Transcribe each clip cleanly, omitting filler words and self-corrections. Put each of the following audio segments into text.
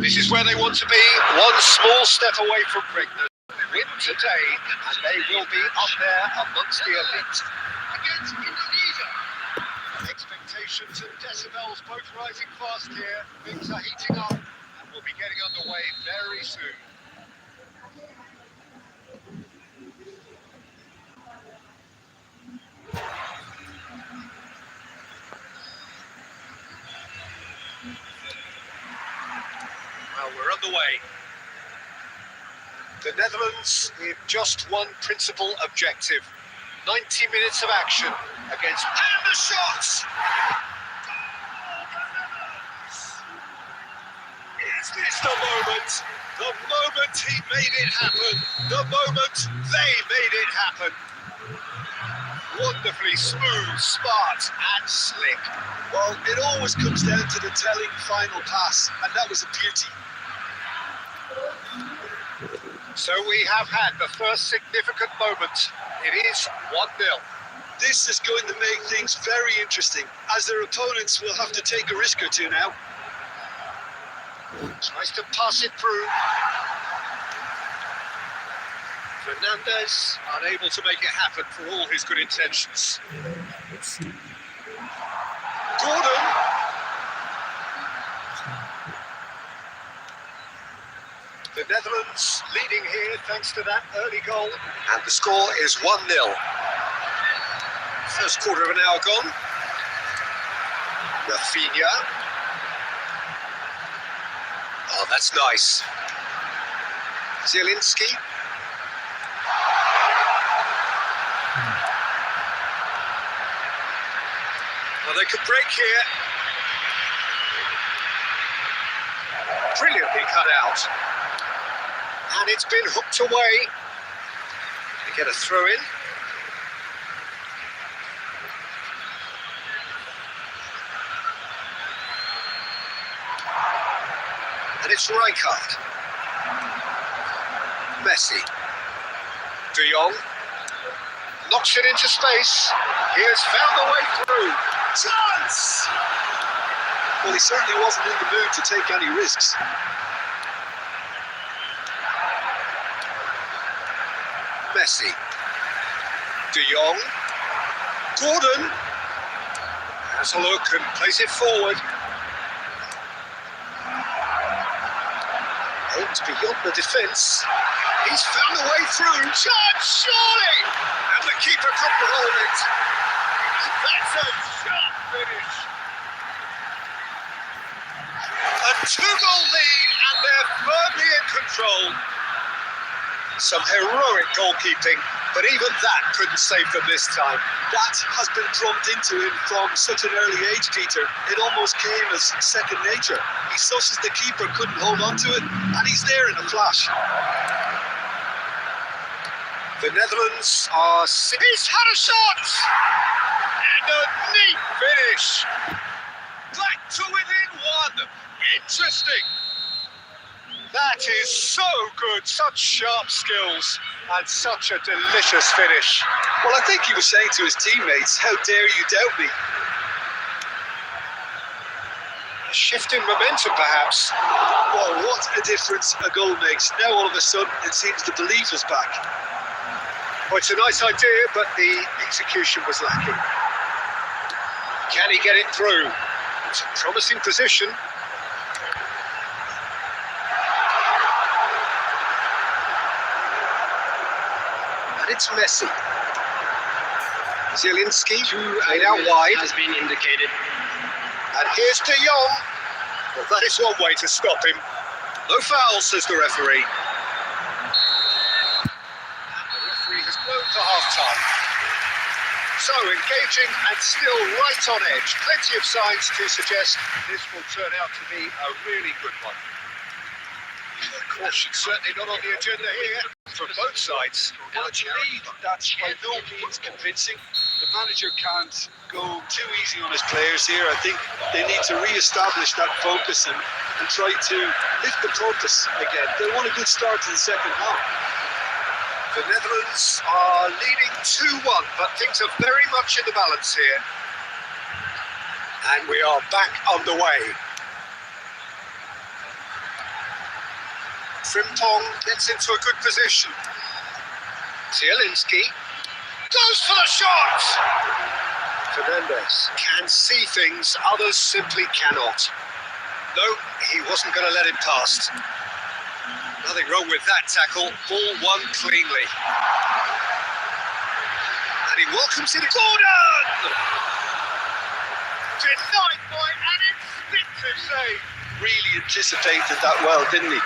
This is where they want to be, one small step away from greatness. Win today, and they will be up there amongst the elite. Against Indonesia. Expectations and decibels both rising fast here. Things are heating up, and we'll be getting underway very soon. Well, we're underway. The Netherlands with just one principal objective. 90 minutes of action against... And the shots! Is this the moment? The moment he made it happen. The moment they made it happen. Wonderfully smooth, smart and slick. Well, it always comes down to the telling final pass, and that was a beauty. So we have had the first significant moment. It is 1-0. This is going to make things very interesting, as their opponents will have to take a risk or two now. Tries to pass it through. Fernandez unable to make it happen for all his good intentions. Gordon. The Netherlands leading here thanks to that early goal. And the score is 1-0. First quarter of an hour gone. Rafinha. Oh, that's nice. Zielinski. Well, they could break here. Brilliantly cut out. And it's been hooked away. They get a throw in. And it's Rijkaard. Messi. De Jong. Knocks it into space. He has found the way through. Chance! Well, he certainly wasn't in the mood to take any risks. Messi. De Jong. Gordon. Has a look and plays it forward. Aims beyond the defence. He's found a way through. Chance, surely! And the keeper couldn't hold it. That's a sharp finish. A 2-goal lead, and they're firmly in control. Some heroic goalkeeping, but even that couldn't save them this time. That has been drummed into him from such an early age, Peter. It almost came as second nature. He susses the keeper couldn't hold on to it, and he's there in a flash. The Netherlands are... He's had a shot! And a neat finish. Back to within one. Interesting. That is so good. Such sharp skills and such a delicious finish. Well, I think he was saying to his teammates, how dare you doubt me? A shift in momentum, perhaps. Well, what a difference a goal makes. Now, all of a sudden, it seems the belief is back. Well, it's a nice idea, but the execution was lacking. Can he get it through? It's a promising position. And it's Messi. Zielinski, laid out wide. Has been indicated. And here's De Jong. Well, that is one way to stop him. No foul, says the referee. Has blown for half-time. So engaging and still right on edge. Plenty of signs to suggest this will turn out to be a really good one. Caution certainly not on the agenda here from both sides. Well, to me, that's by no means convincing. The manager can't go too easy on his players here. I think they need to re-establish that focus and try to lift the purpose again. They want a good start to the second half. The Netherlands are leading 2-1, but things are very much in the balance here. And we are back underway. Frimpong gets into a good position. Zielinski goes for the shot! Fernandez can see things others simply cannot. No, he wasn't going to let it past. Nothing wrong with that tackle. Ball won cleanly. And he welcomes it. Gordon! Denied by an instinctive save. Really anticipated that well, didn't he?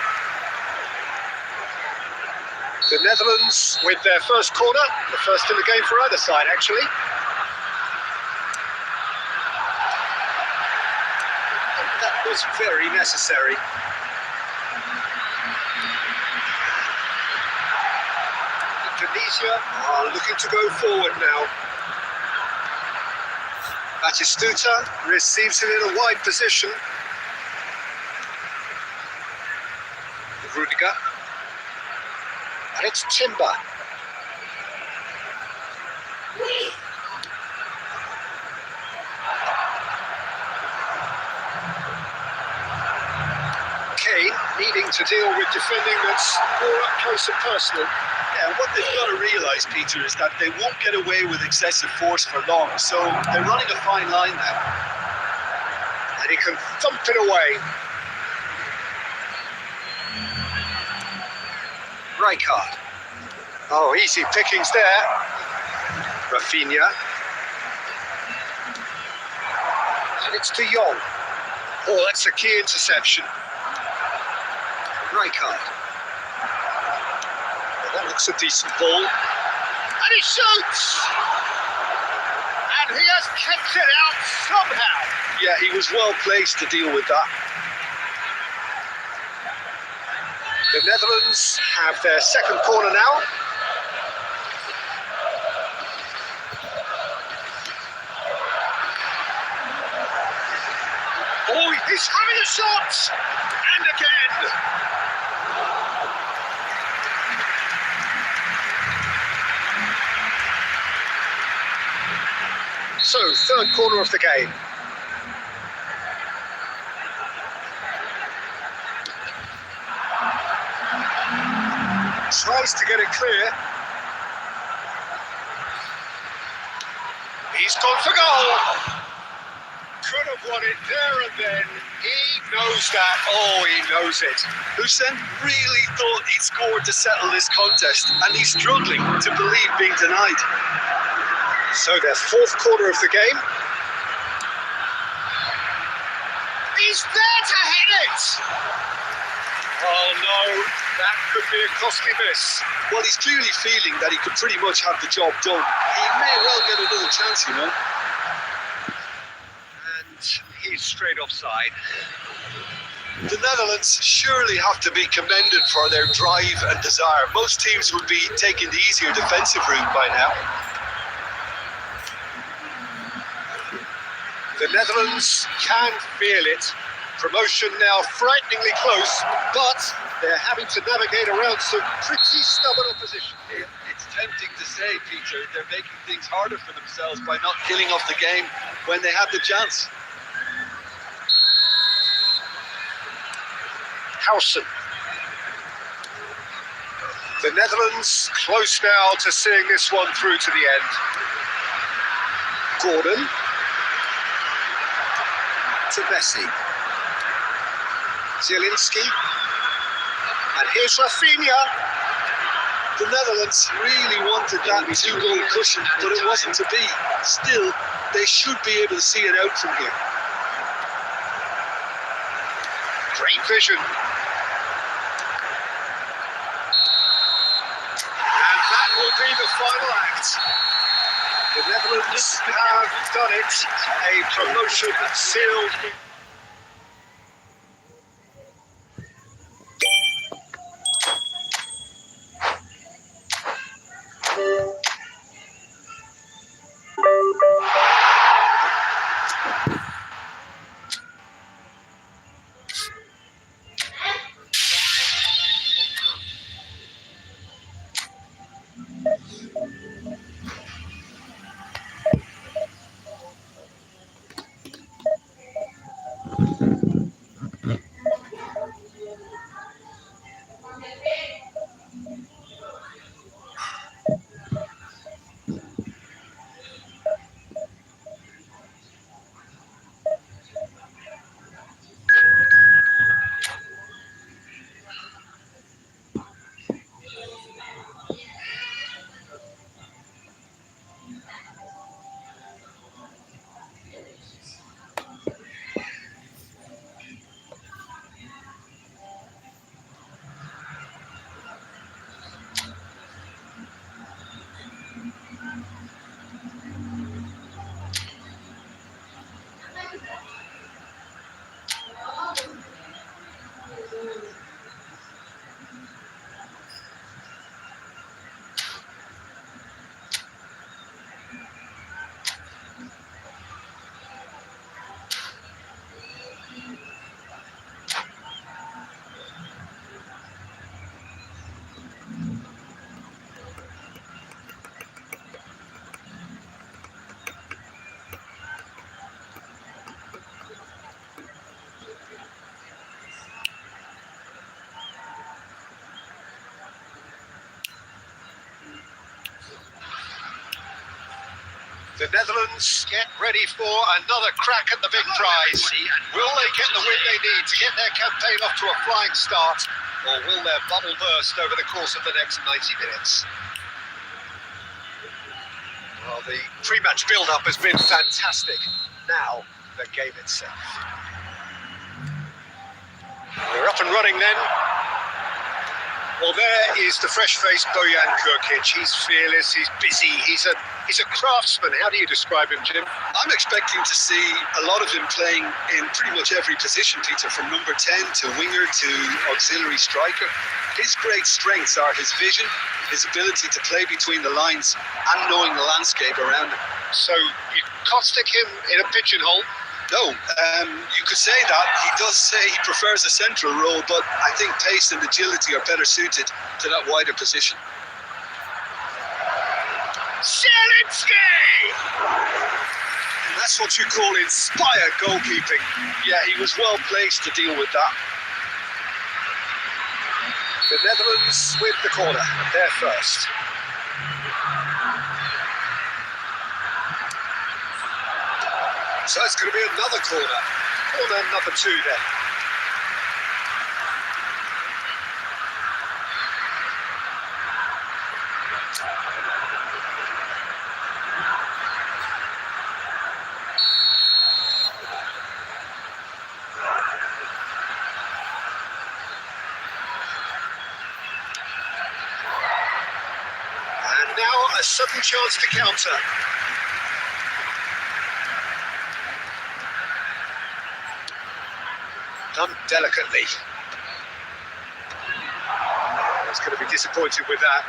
The Netherlands with their first corner. The first in the game for either side, actually. That was very necessary. Indonesia are looking to go forward now. Batistuta receives it in a wide position. Rudiger. And it's Timber. Kane needing to deal with defending that's more up close and personal. Yeah, what they've got to realise, Peter, is that they won't get away with excessive force for long. So they're running a fine line now. And he can thump it away. Rijkaard. Oh, easy pickings there. Rafinha. And it's De Jong. Oh, that's a key interception. Rijkaard. Well, that looks a decent ball. And he shoots! And he has kept it out somehow. Yeah, he was well placed to deal with that. The Netherlands have their second corner now. Oh, he's having a shot! And again! So, third corner of the game. Tries to get it clear. He's gone for goal. Could have won it there and then. He knows that. Oh, he knows it. Hussein really thought he'd scored to settle this contest, and he's struggling to believe being denied. So their fourth corner of the game. He's there to hit it. Oh no, that could be a costly miss. Well, he's clearly feeling that he could pretty much have the job done. He may well get another chance, you know. And he's straight offside. The Netherlands surely have to be commended for their drive and desire. Most teams would be taking the easier defensive route by now. The Netherlands can feel it. Promotion now frighteningly close, but they're having to navigate around some pretty stubborn opposition here. It's tempting to say, Peter, they're making things harder for themselves by not killing off the game when they had the chance. Howson. The Netherlands close now to seeing this one through to the end. Gordon. To Messi. Zielinski. And here's Rafinha. The Netherlands really wanted that two-goal cushion, but it wasn't to be. Still, they should be able to see it out from here. Great vision. And that will be the final act. The Netherlands have done it. A promotion sealed. The Netherlands get ready for another crack at the big prize. Will they get the win they need to get their campaign off to a flying start, or will their bubble burst over the course of the next 90 minutes? Well, the pre-match build-up has been fantastic. Now, the game itself. We're up and running then. Well, there is the fresh-faced Bojan Kurkic. He's fearless, he's busy, he's a craftsman. How do you describe him, Jim? I'm expecting to see a lot of him playing in pretty much every position, Peter, from number 10 to winger to auxiliary striker. His great strengths are his vision, his ability to play between the lines, and knowing the landscape around him. So you can't stick him in a pigeonhole? No, you could say that. He does say he prefers a central role, but I think pace and agility are better suited to that wider position. Zielinski! That's what you call inspired goalkeeping. Yeah, he was well placed to deal with that. The Netherlands with the corner. They're first. So it's going to be another corner. Corner number 2 then. And now a sudden chance to counter. Done delicately. He's going to be disappointed with that.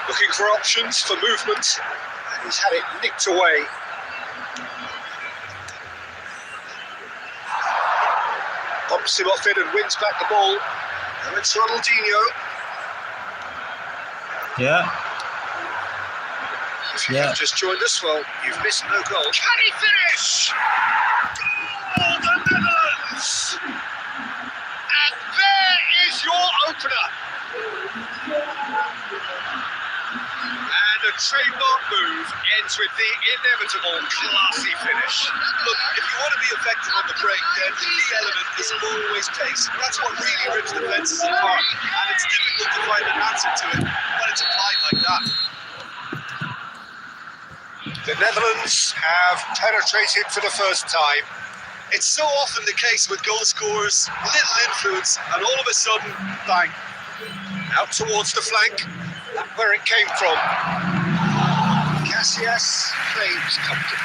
Looking for options for movement, and he's had it nicked away. Bumps him off it and wins back the ball. And it's Ronaldinho. Yeah. If you have just joined us, well, you've missed no goal. Can he finish? Goal, the Netherlands! And there is your opener. And a trademark move ends with the inevitable classy finish. Look, if you want to be effective on the break, then the key element is always pace. That's what really rips defences apart, and it's difficult to find an answer to it when it's applied like that. The Netherlands have penetrated for the first time. It's so often the case with goal scorers, little influence, and all of a sudden, bang. Out towards the flank, where it came from. Casillas claims comfortably.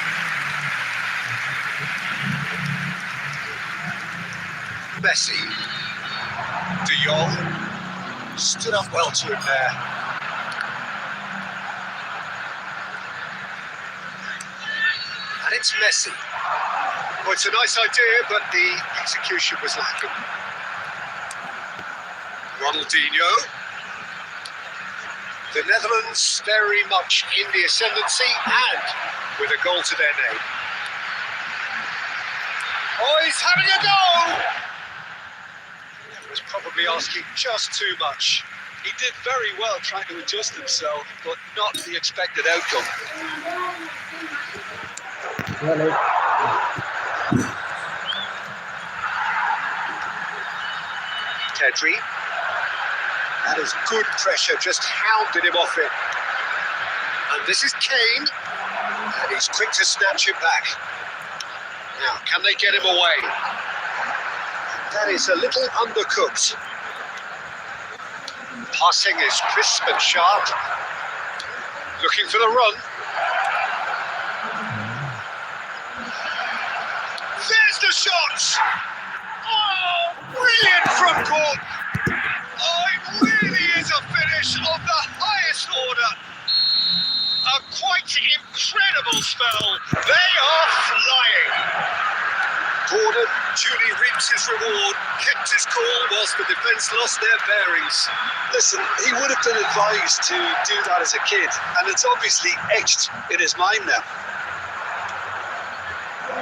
Messi. De Jong stood up well to him there. And it's Messi. Well, it's a nice idea, but the execution was lacking. Ronaldinho. The Netherlands very much in the ascendancy and with a goal to their name. Oh, he's having a go! He was probably asking just too much. He did very well trying to adjust himself, but not the expected outcome. Pedri. That is good pressure, just hounded him off it. And this is Kane, and he's quick to snatch it back. Now, can they get him away? That is a little undercooked. Passing is crisp and sharp. Looking for the run. There's the shot! Oh, brilliant from court! Oh, it really is a finish of the highest order. A quite incredible spell. They are flying. Gordon duly reaps his reward, kept his cool whilst the defence lost their bearings. Listen, he would have been advised to do that as a kid, and it's obviously etched in his mind now.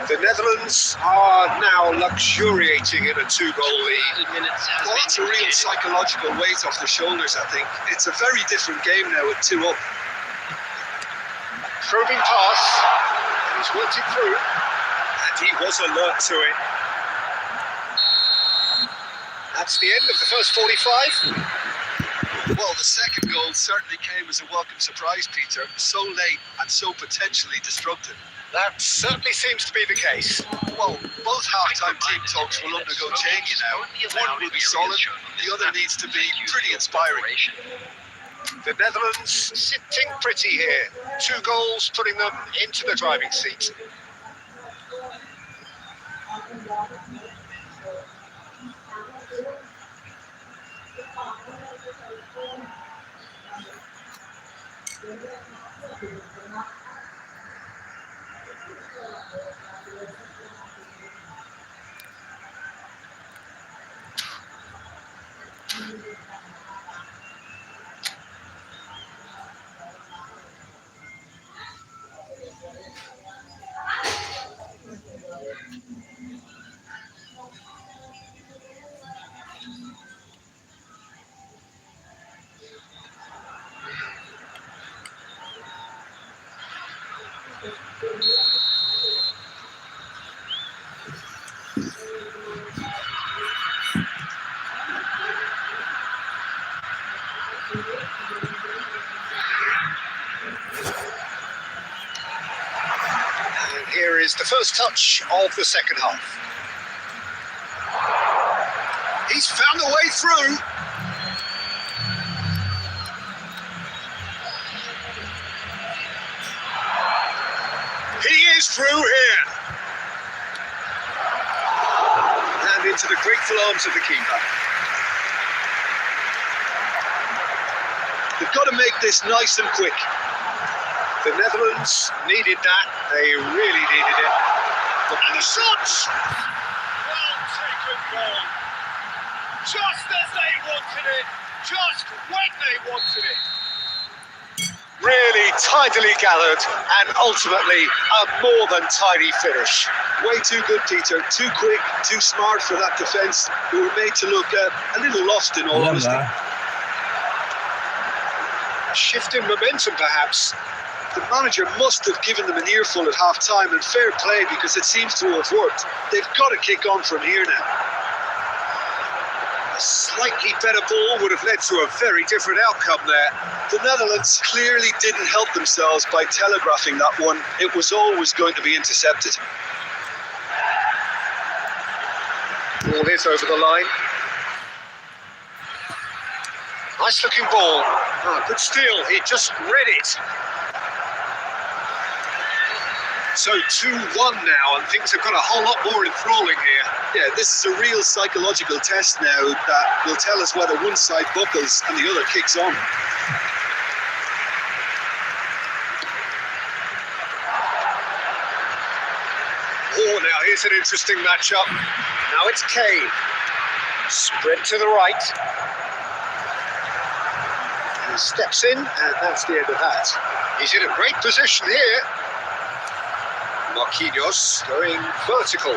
The Netherlands are now luxuriating in a 2-goal lead. Well, that's a real psychological weight off the shoulders, I think. It's a very different game now with 2 up. Probing pass, and he's worked it through, and he was alert to it. That's the end of the first 45. Well, the second goal certainly came as a welcome surprise, Peter. So late and so potentially destructive. That certainly seems to be the case. Well, both half-time team talks will undergo change now. One will be solid, the other needs to be pretty inspiring. The Netherlands sitting pretty here. 2 goals putting them into the driving seat. And here is the first touch of the second half. He's found a way through. He is through here. And into the grateful arms of the keeper. They've got to make this nice and quick. The Netherlands needed that. They really needed it. And the shots! Well taken goal. Just as they wanted it. Just when they wanted it. Really tidily gathered and ultimately a more than tidy finish. Way too good, Peter. Too quick, too smart for that defence, who were made to look a little lost in all honesty. A shift in momentum perhaps. The manager must have given them an earful at half-time, and fair play because it seems to have worked. They've got to kick on from here now. A slightly better ball would have led to a very different outcome there. The Netherlands clearly didn't help themselves by telegraphing that one. It was always going to be intercepted. Ball is over the line. Nice looking ball. Oh, good steal. He just read it. So 2-1 now, and things have got a whole lot more enthralling here. Yeah, this is a real psychological test now that will tell us whether one side buckles and the other kicks on. Oh, now here's an interesting matchup. Now it's Kane. Spread to the right. He steps in, and that's the end of that. He's in a great position here. Marquinhos going vertical.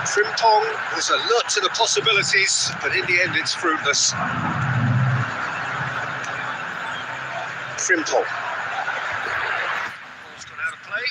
Frimpong is alert to the possibilities, but in the end it's fruitless. Frimpong. Ball's gone out of play.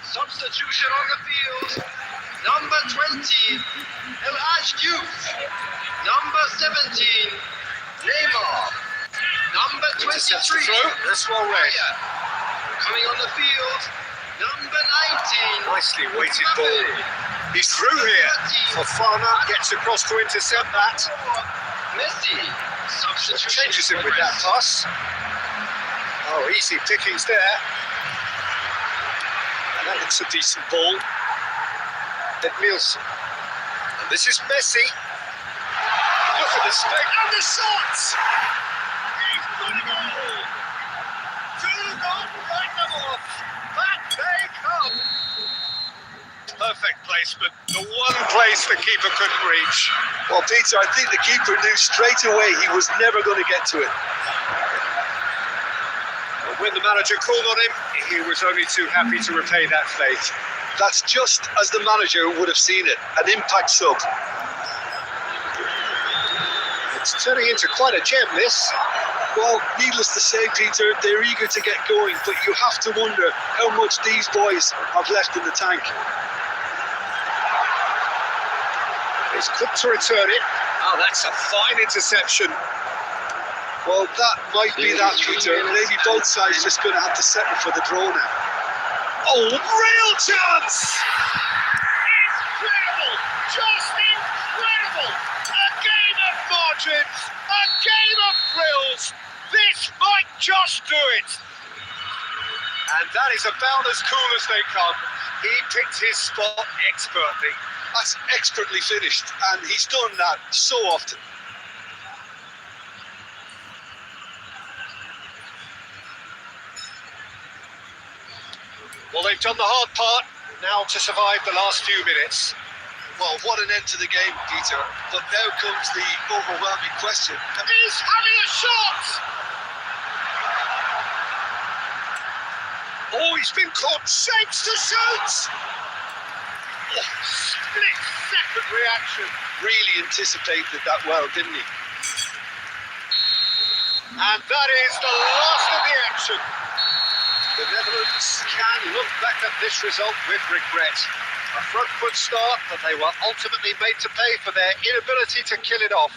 Substitution on the field. Number 20, El Youth. Number 17, Neymar. Number 23, That's well read. coming on the field. Number 19, Nicely weighted ball. He's through here. Fofana gets across to intercept that. Messi. Substitution. Changes him with that pass. Oh, easy pickings there. And that looks a decent ball. Nielsen. And this is Messi. Look at the spec. And the shots! He's got it all. Two gone, right them off. Back they come. Perfect placement. The one place the keeper couldn't reach. Well, Peter, I think the keeper knew straight away he was never going to get to it. And when the manager called on him, he was only too happy to repay that fate. That's just as the manager would have seen it, an impact sub. It's turning into quite a gem, this. Well, needless to say, Peter, they're eager to get going, but you have to wonder how much these boys have left in the tank. He's quick to return it. Oh, that's a fine interception. Well, that might be that, Peter. Maybe both sides just going to have to settle for the draw now. Oh, real chance! Incredible! Just incredible! A game of margins! A game of thrills! This might just do it! And that is about as cool as they come. He picked his spot expertly. That's expertly finished, and he's done that so often. Well, they've done the hard part, now to survive the last few minutes. Well, what an end to the game, Peter. But now comes the overwhelming question. He's having a shot! Oh, he's been caught. Shapes to shoot! Oh, split-second reaction. Really anticipated that well, didn't he? And that is the last of the action. The Netherlands can look back at this result with regret. A front foot start, but they were ultimately made to pay for their inability to kill it off.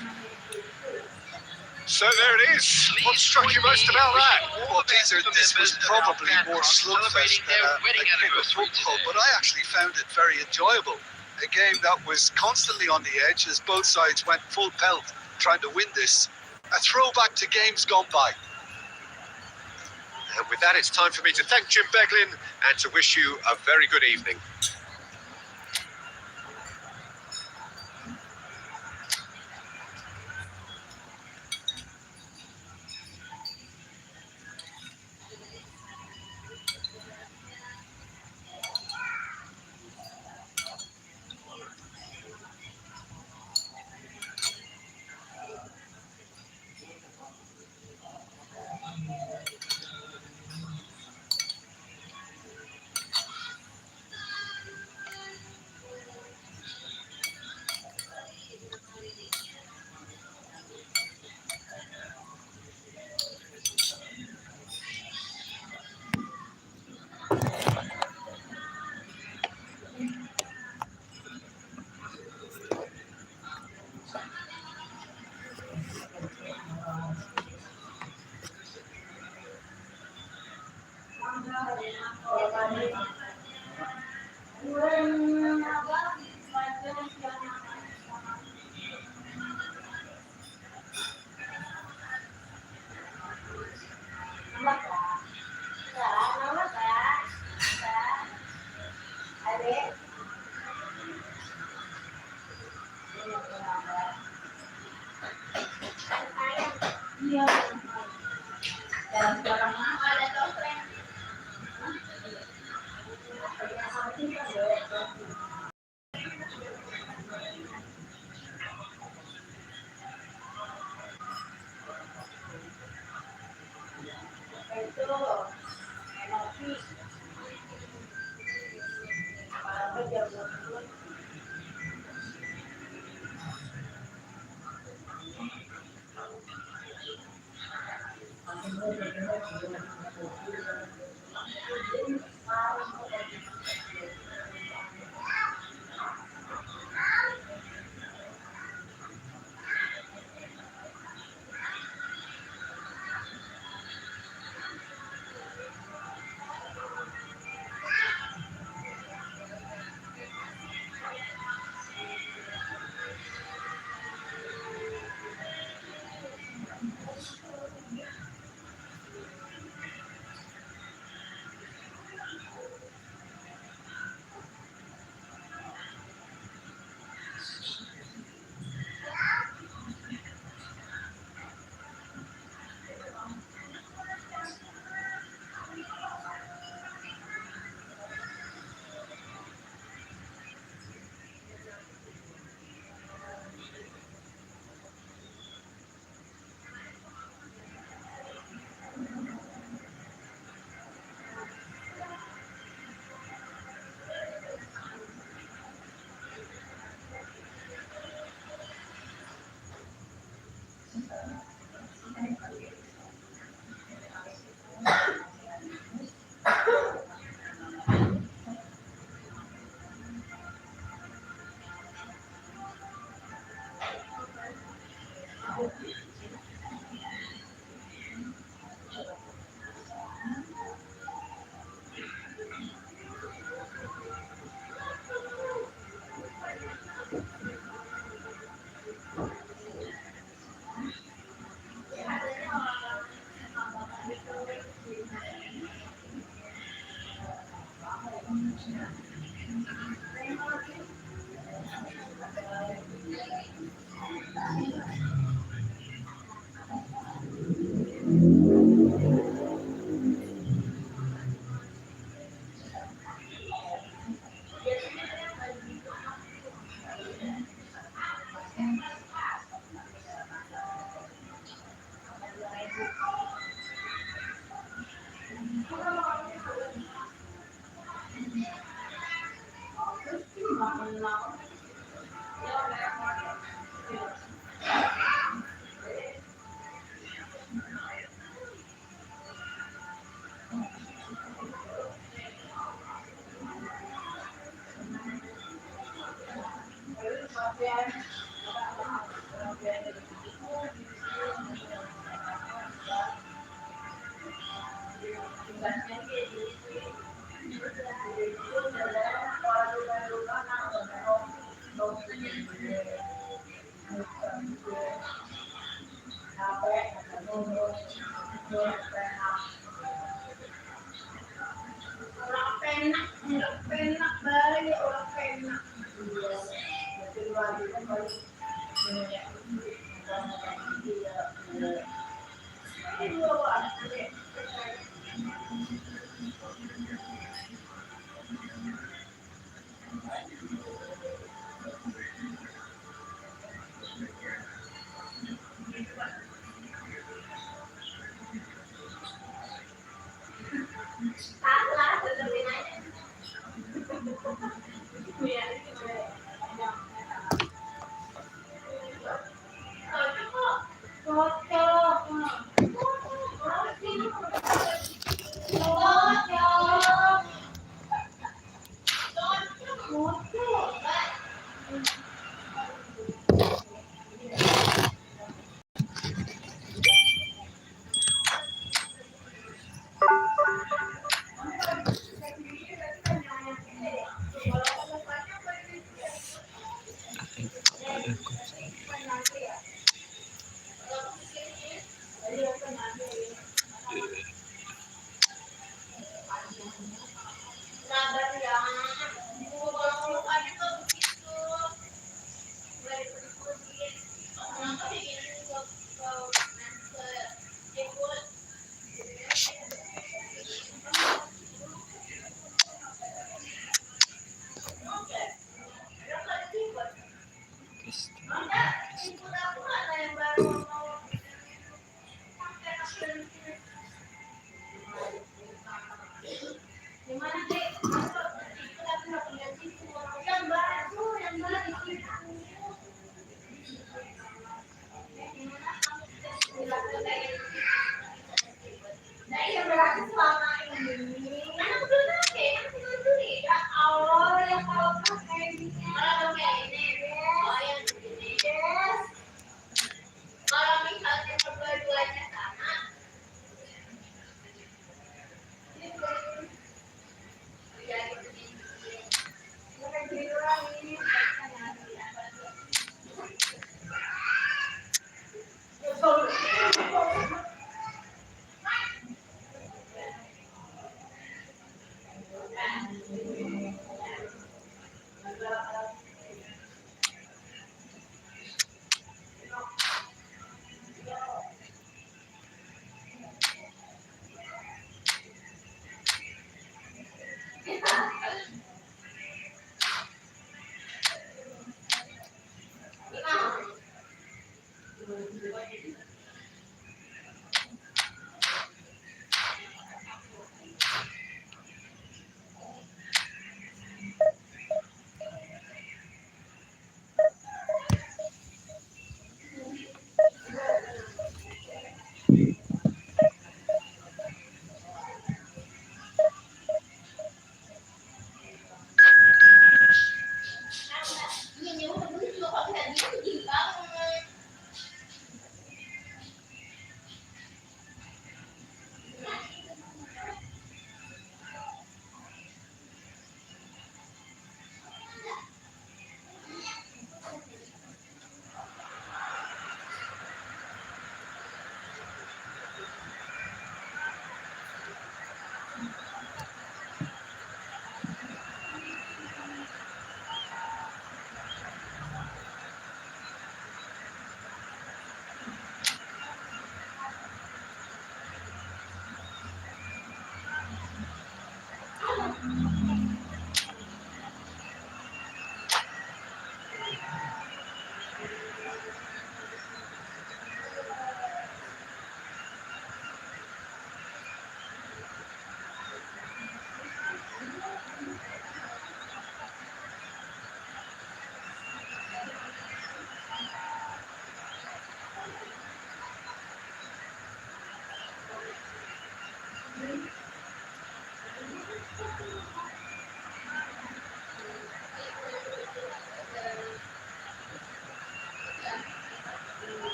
So there it is. What struck you most about that? Well, Peter, this was probably more slugfest than a game of football, but I actually found it very enjoyable. A game that was constantly on the edge as both sides went full pelt trying to win this. A throwback to games gone by. And with that, it's time for me to thank Jim Beglin and to wish you a very good evening.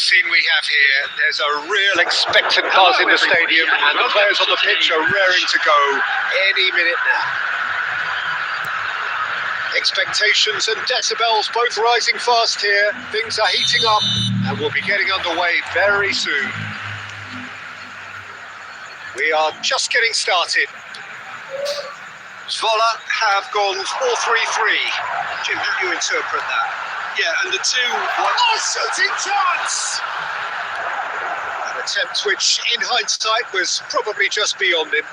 scene we have here. There's a real expectant buzz in the stadium, and the players on the pitch are raring to go any minute now. Expectations and decibels both rising fast here. Things are heating up, and we'll be getting underway very soon. We are just getting started. Zwolle have gone 4-3-3. Jim, how do you interpret that? Yeah, and the two... Oh, shooting chance! An attempt which, in hindsight, was probably just beyond him.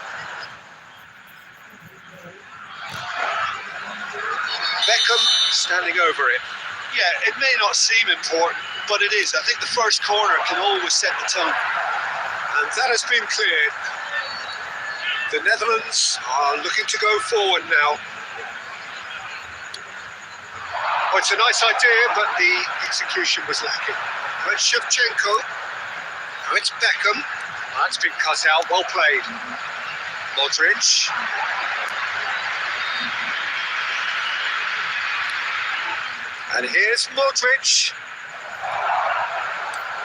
Beckham standing over it. Yeah, it may not seem important, but it is. I think the first corner can always set the tone. And that has been cleared. The Netherlands are looking to go forward now. Well, it's a nice idea, but the execution was lacking. Now it's Shevchenko. Now it's Beckham. That's been cut out. Well played. Modric. And here's Modric.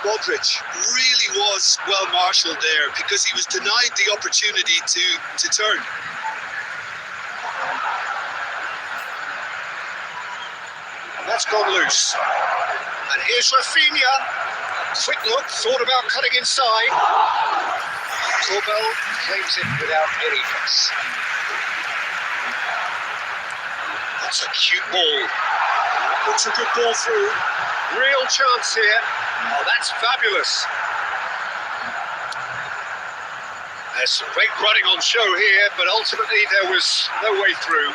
Modric really was well marshalled there because he was denied the opportunity to turn. That's gone loose. And here's Rafinha. Quick look, thought about cutting inside. Corbell claims it without any fuss. That's a cute ball. Puts a good ball through. Real chance here. Oh, that's fabulous. There's some great running on show here, but ultimately there was no way through.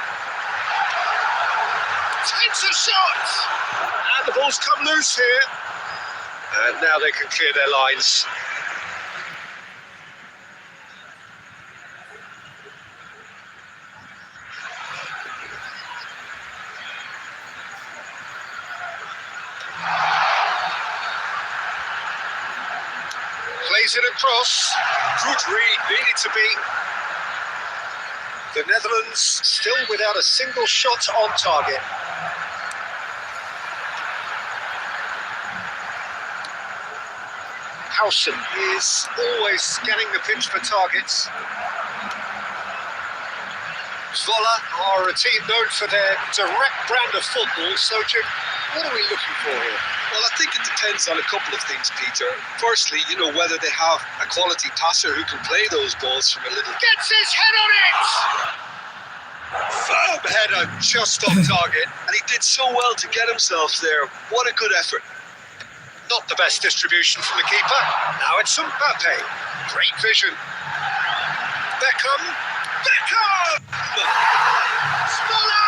Takes a shot! And the ball's come loose here. And now they can clear their lines. Plays it across. Good read, needed to be. The Netherlands still without a single shot on target. Howson is always scanning the pitch for targets. Zwolle are a team known for their direct brand of football, so Jim, what are we looking for here? Well, I think it depends on a couple of things, Peter. Firstly, whether they have a quality passer who can play those balls from a little... Gets his head on it! Firm header, just on target. And he did so well to get himself there. What a good effort. Not the best distribution from the keeper. Now it's Sampai. Great vision. Beckham. Zwolle!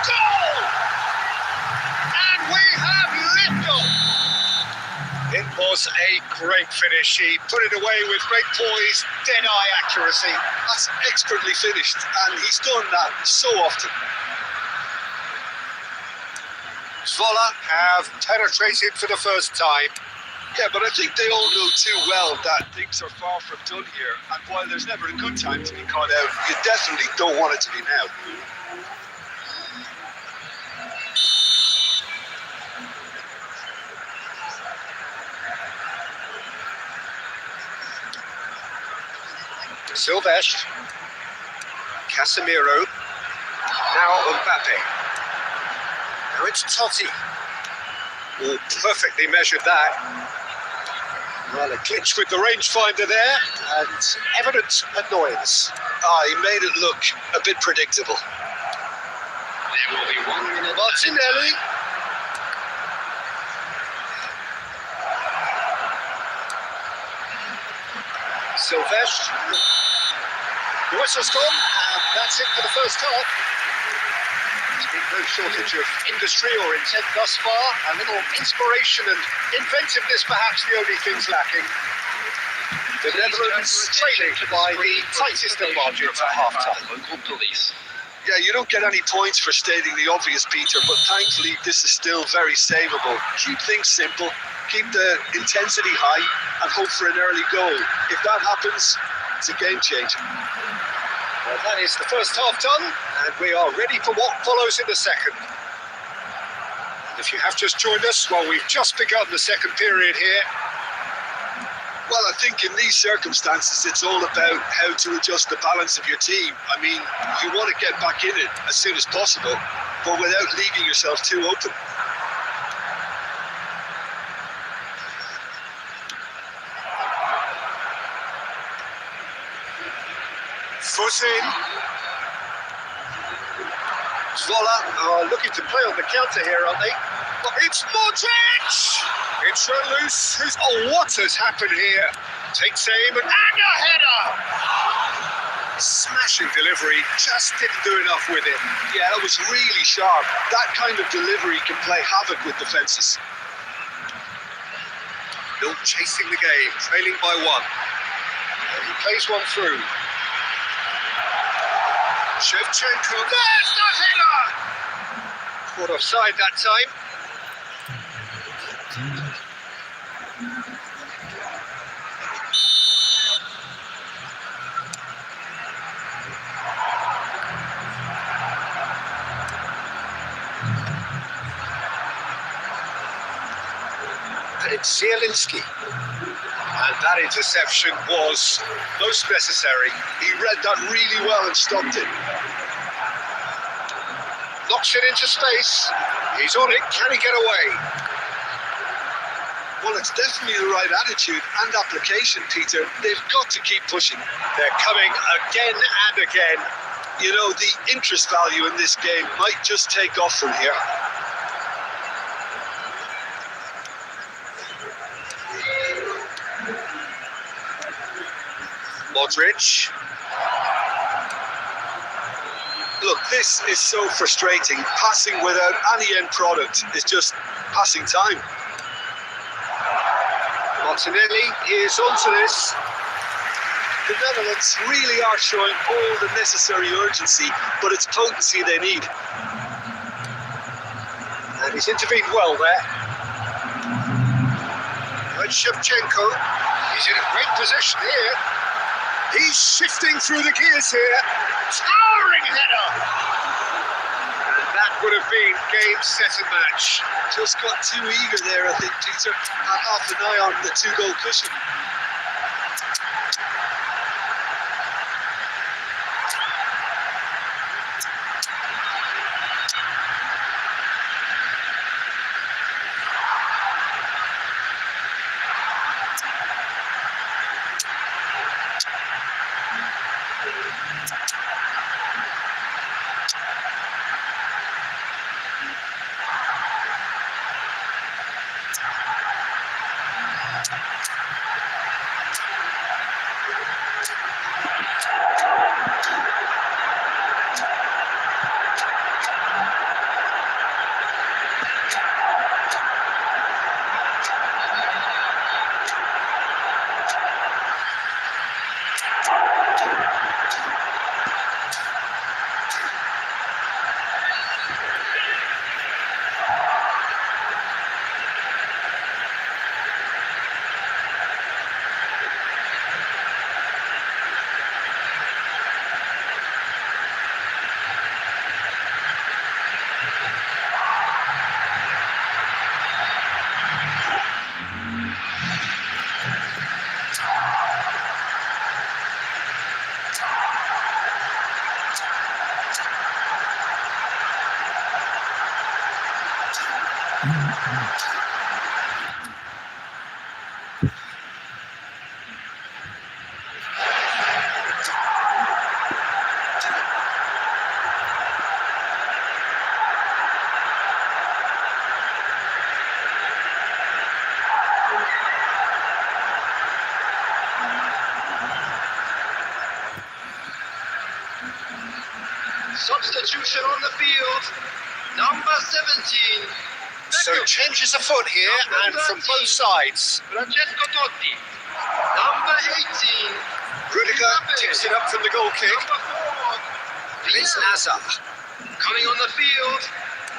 Goal! And we have liftoff. It was a great finish. He put it away with great poise, dead-eye accuracy. That's expertly finished, and he's done that so often. Zwolle have penetrated for the first time. Yeah, but I think they all know too well that things are far from done here. And while there's never a good time to be caught out, you definitely don't want it to be now. Silvestre. Casemiro. Now Mbappe. Now it's Totti. Oh, perfectly measured that. Well, a glitch with the rangefinder there, and evident annoyance. He made it look a bit predictable. There will be 1 minute. Martinelli. Silvestre. The whistle's gone, and that's it for the first half. There's been no shortage of industry or intent thus far. A little inspiration and inventiveness perhaps the only things lacking. The Netherlands trailing by the tightest of margins at half-time. Yeah, you don't get any points for stating the obvious, Peter, but thankfully this is still very savable. Keep things simple, keep the intensity high, and hope for an early goal. If that happens, it's a game changer. Well, that is the first half done, and we are ready for what follows in the second. If you have just joined us, well, we've just begun the second period here. Well, I think in these circumstances, it's all about how to adjust the balance of your team. I mean, you want to get back in it as soon as possible, but without leaving yourself too open. Foot in. Zola looking to play on the counter here, aren't they? It's Modric! It's loose. Oh, what has happened here? Takes aim and a header! Smashing delivery, just didn't do enough with it. Yeah, it was really sharp. That kind of delivery can play havoc with defences. Still chasing the game, trailing by one. And he plays one through. Shevchenko, there's the header! Caught offside that time. And it's Zielinski. And that interception was most necessary. He read that really well and stopped it. Knocks it into space. He's on it. Can he get away? Well, it's definitely the right attitude and application, Peter. They've got to keep pushing. They're coming again and again. You know, the interest value in this game might just take off from here. Modric. Look, this is so frustrating. Passing without any end product is just passing time. Martinelli is onto this. The Netherlands really are showing all the necessary urgency, but it's potency they need. And he's intervened well there. And Shevchenko, he's in a great position here. He's shifting through the gears here. Towering header! And that would have been game, set and match. Just got too eager there, I think, Peter. Had half an eye on the 2-goal cushion. Substitution on the field, number 17. So changes afoot here, and from both sides. Francesco Totti, number 18. Rudiger tips it up from the goal kick. Number 4. It's Nazar. Coming on the field,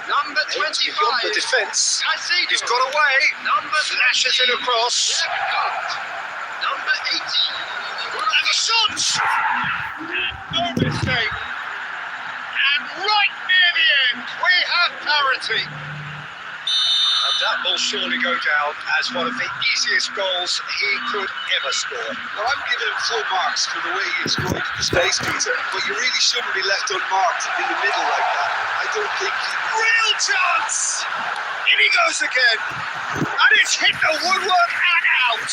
number 25. Beyond the defence. Caicedo. He's got away. Number Flashes it 20. across. Left number 18. And the shot! No mistake. And right near the end, we have parity. That will surely go down as one of the easiest goals he could ever score. Now, I'm giving him full marks for the way he exploited the space, Peter, but you really shouldn't be left unmarked in the middle like that. I don't think Real chance! In he goes again. And it's hit the woodwork and out.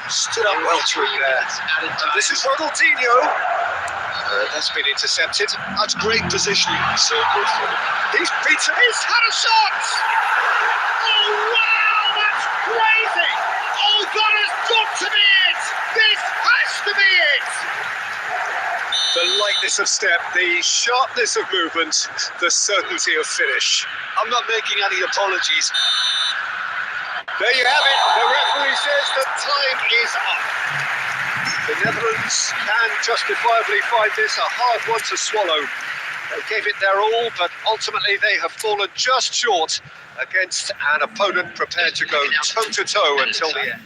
Stood up well through there. This is Ronaldinho. That's been intercepted. that's great positioning. So good for him. He's beaten. He's had a shot. Oh wow, that's crazy. Oh, that has got to be it. This has to be it. The lightness of step, the sharpness of movement, the certainty of finish. I'm not making any apologies. There you have it. The referee says that time is up. The Netherlands can justifiably find this a hard one to swallow. They gave it their all, but ultimately they have fallen just short against an opponent prepared to go toe-to-toe until the end.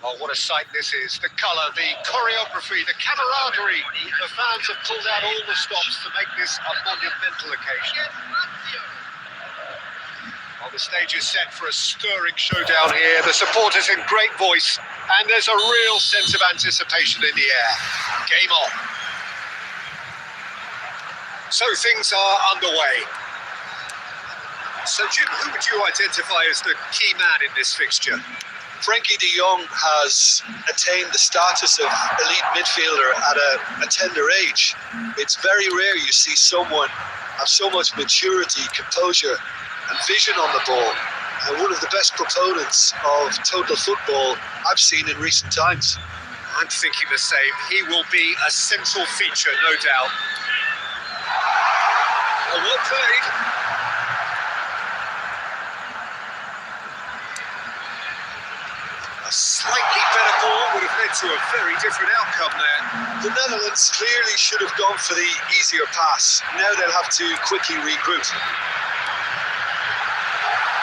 Oh, what a sight this is. The colour, the choreography, the camaraderie. The fans have pulled out all the stops to make this a monumental occasion. Well, the stage is set for a stirring showdown here. The supporters in great voice, and there's a real sense of anticipation in the air. Game on. So things are underway. So Jim, who would you identify as the key man in this fixture? Frankie de Jong has attained the status of elite midfielder at a tender age. It's very rare you see someone have so much maturity, composure and vision on the ball. And one of the best proponents of total football I've seen in recent times. I'm thinking the same. He will be a central feature, no doubt. Well played. led to a very different outcome there. The Netherlands clearly should have gone for the easier pass. Now they'll have to quickly regroup.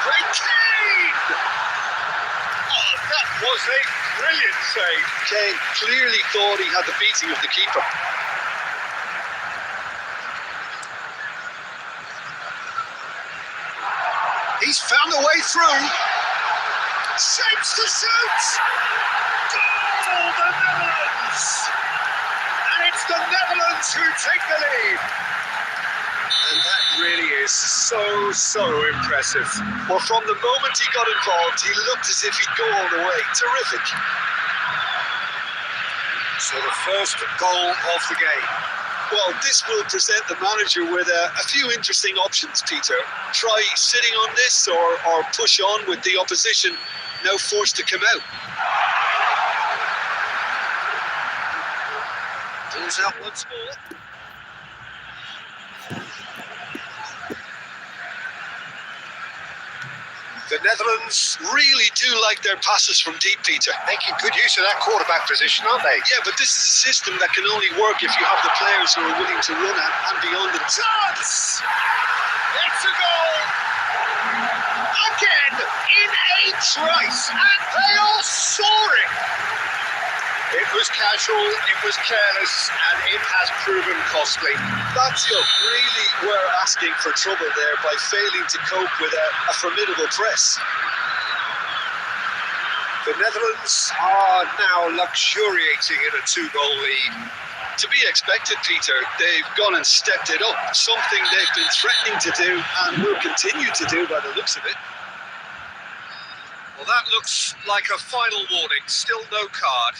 Great Kane! Oh, that was a brilliant save. Kane clearly thought he had the beating of the keeper. He's found a way through. Shapes to shoot! Goal, the Netherlands! And it's the Netherlands who take the lead. And that really is so impressive. Well, from the moment he got involved, he looked as if he'd go all the way. Terrific. So the first goal of the game. Well, this will present the manager with a few interesting options, Peter. Try sitting on this or push on with the opposition now forced to come out. Pulls out once more. The Netherlands Really do like their passes from deep, Peter. making good use of that quarterback position, aren't they? Yeah, but this is a system that can only work if you have the players who are willing to run and beyond it. Chance! It's a goal! Again, in a trice, and they are soaring! It was casual, it was careless, and it has proven costly. Lazio really were asking for trouble there by failing to cope with a formidable press. The Netherlands are now luxuriating in a 2-goal lead. To be expected, Peter, they've gone and stepped it up, something they've been threatening to do and will continue to do by the looks of it. Well, that looks like a final warning, still no card.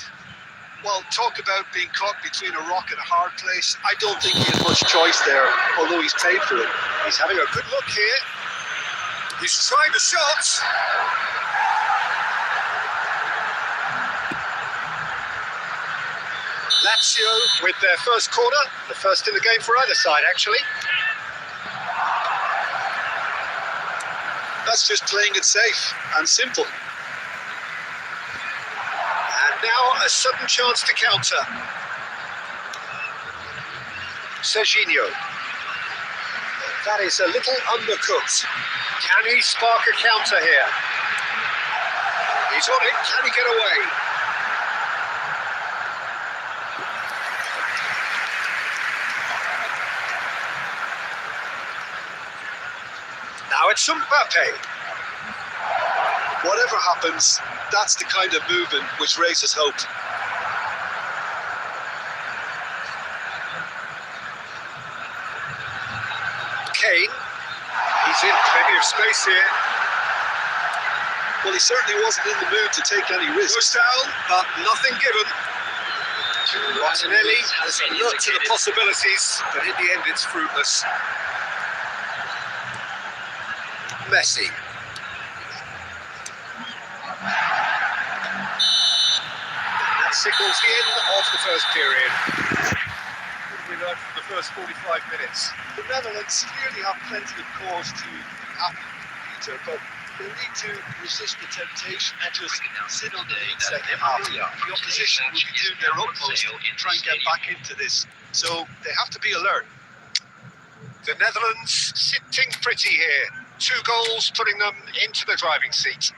Well, talk about being caught between a rock and a hard place. I don't think he had much choice there, although he's paid for it. He's having a good look here. He's trying the shot. Lazio with their first corner, the first in the game for either side, actually. That's just playing it safe and simple. And now a sudden chance to counter. Serginho. That is a little undercooked. Can he spark a counter here? He's on it. Can he get away? Now it's Mbappe. Whatever happens, that's the kind of movement which raises hope. Kane. He's in plenty of space here. Well, he certainly wasn't in the mood to take any risks. Pushed down, but nothing given. Martinelli has looked to the possibilities, but in the end it's fruitless. Messi. That signals the end of the first period. What have we learned from the first 45 minutes? The Netherlands clearly have plenty of cause to be happy, Peter, but they need to resist the temptation and just sit on the second half. The opposition will be doing their utmost to try and get back into this, so they have to be alert. The Netherlands sitting pretty here. 2 goals putting them into the driving seat.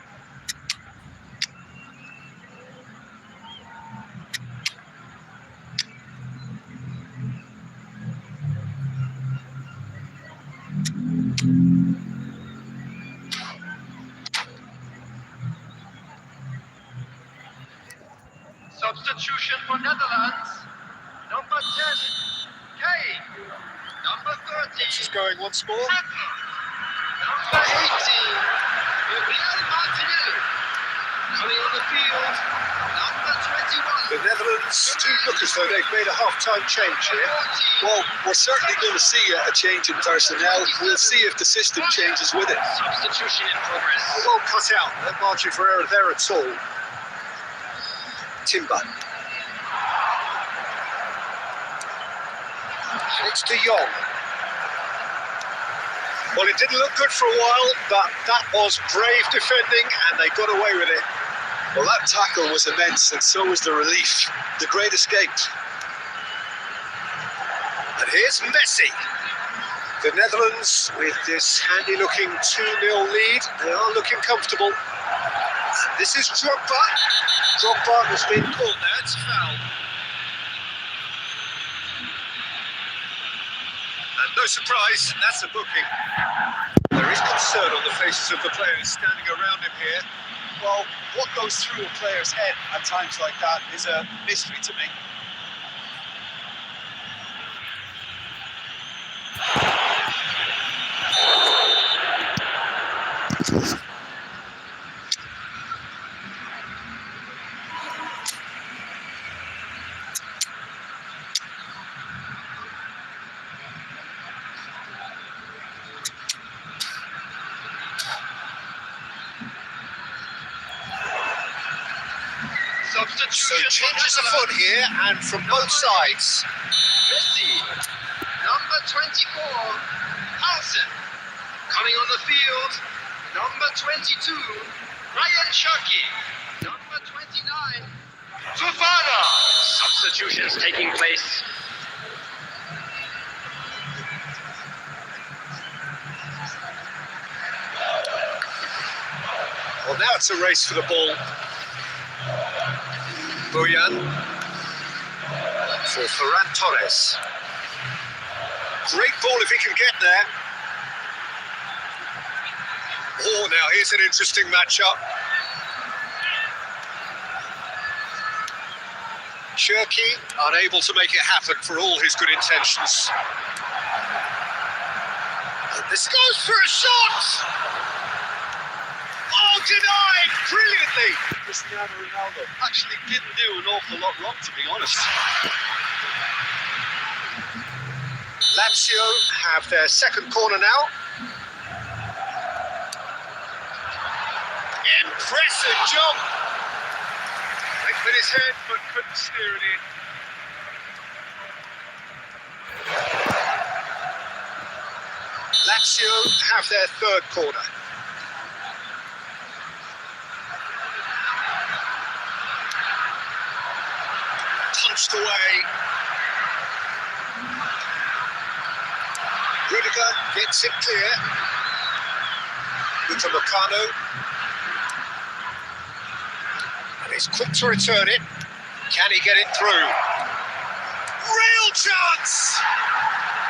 Substitution for Netherlands. Number 10, Kane. Number 13, This is going once more. Number 18, Gabriel Martinelli. Coming on the field, number 21. The Netherlands do look as though they've made a half-time change here. Well, we're certainly going to see a change in personnel. We'll see if the system changes with it. Substitution in progress. Well cut out, no margin for error there at all. Timber. And it's De Jong. Well, it didn't look good for a while, but that was brave defending and they got away with it. Well, that tackle was immense, and so was the relief. The great escape. And here's Messi. The Netherlands, with this handy-looking 2-0 lead, they are looking comfortable. And this is Drogba. Drogba has been caught there. It's a foul. And no surprise, that's a booking. There is concern on the faces of the players standing around him here. Well, what goes through a player's head at times like that is a mystery to me. So changes afoot here, and from both sides. Messi, number 24, Hansen, coming on the field, number 22, Ryan Shaki, number 29, Fofana. Substitutions taking place. Well, now it's a race for the ball. Boyan for Ferran Torres. Great ball if he can get there. Oh, now here's an interesting matchup. Cherki unable to make it happen for all his good intentions. And this goes for a shot! Oh, denied brilliantly! Cristiano Ronaldo actually didn't do an awful lot wrong, to be honest. Lazio have their second corner now. Impressive jump! Went with his head, but couldn't steer it in. Lazio have their third corner. Punched away. Rudiger gets it clear. Into Lucano. And he's quick to return it. Can he get it through? Real chance!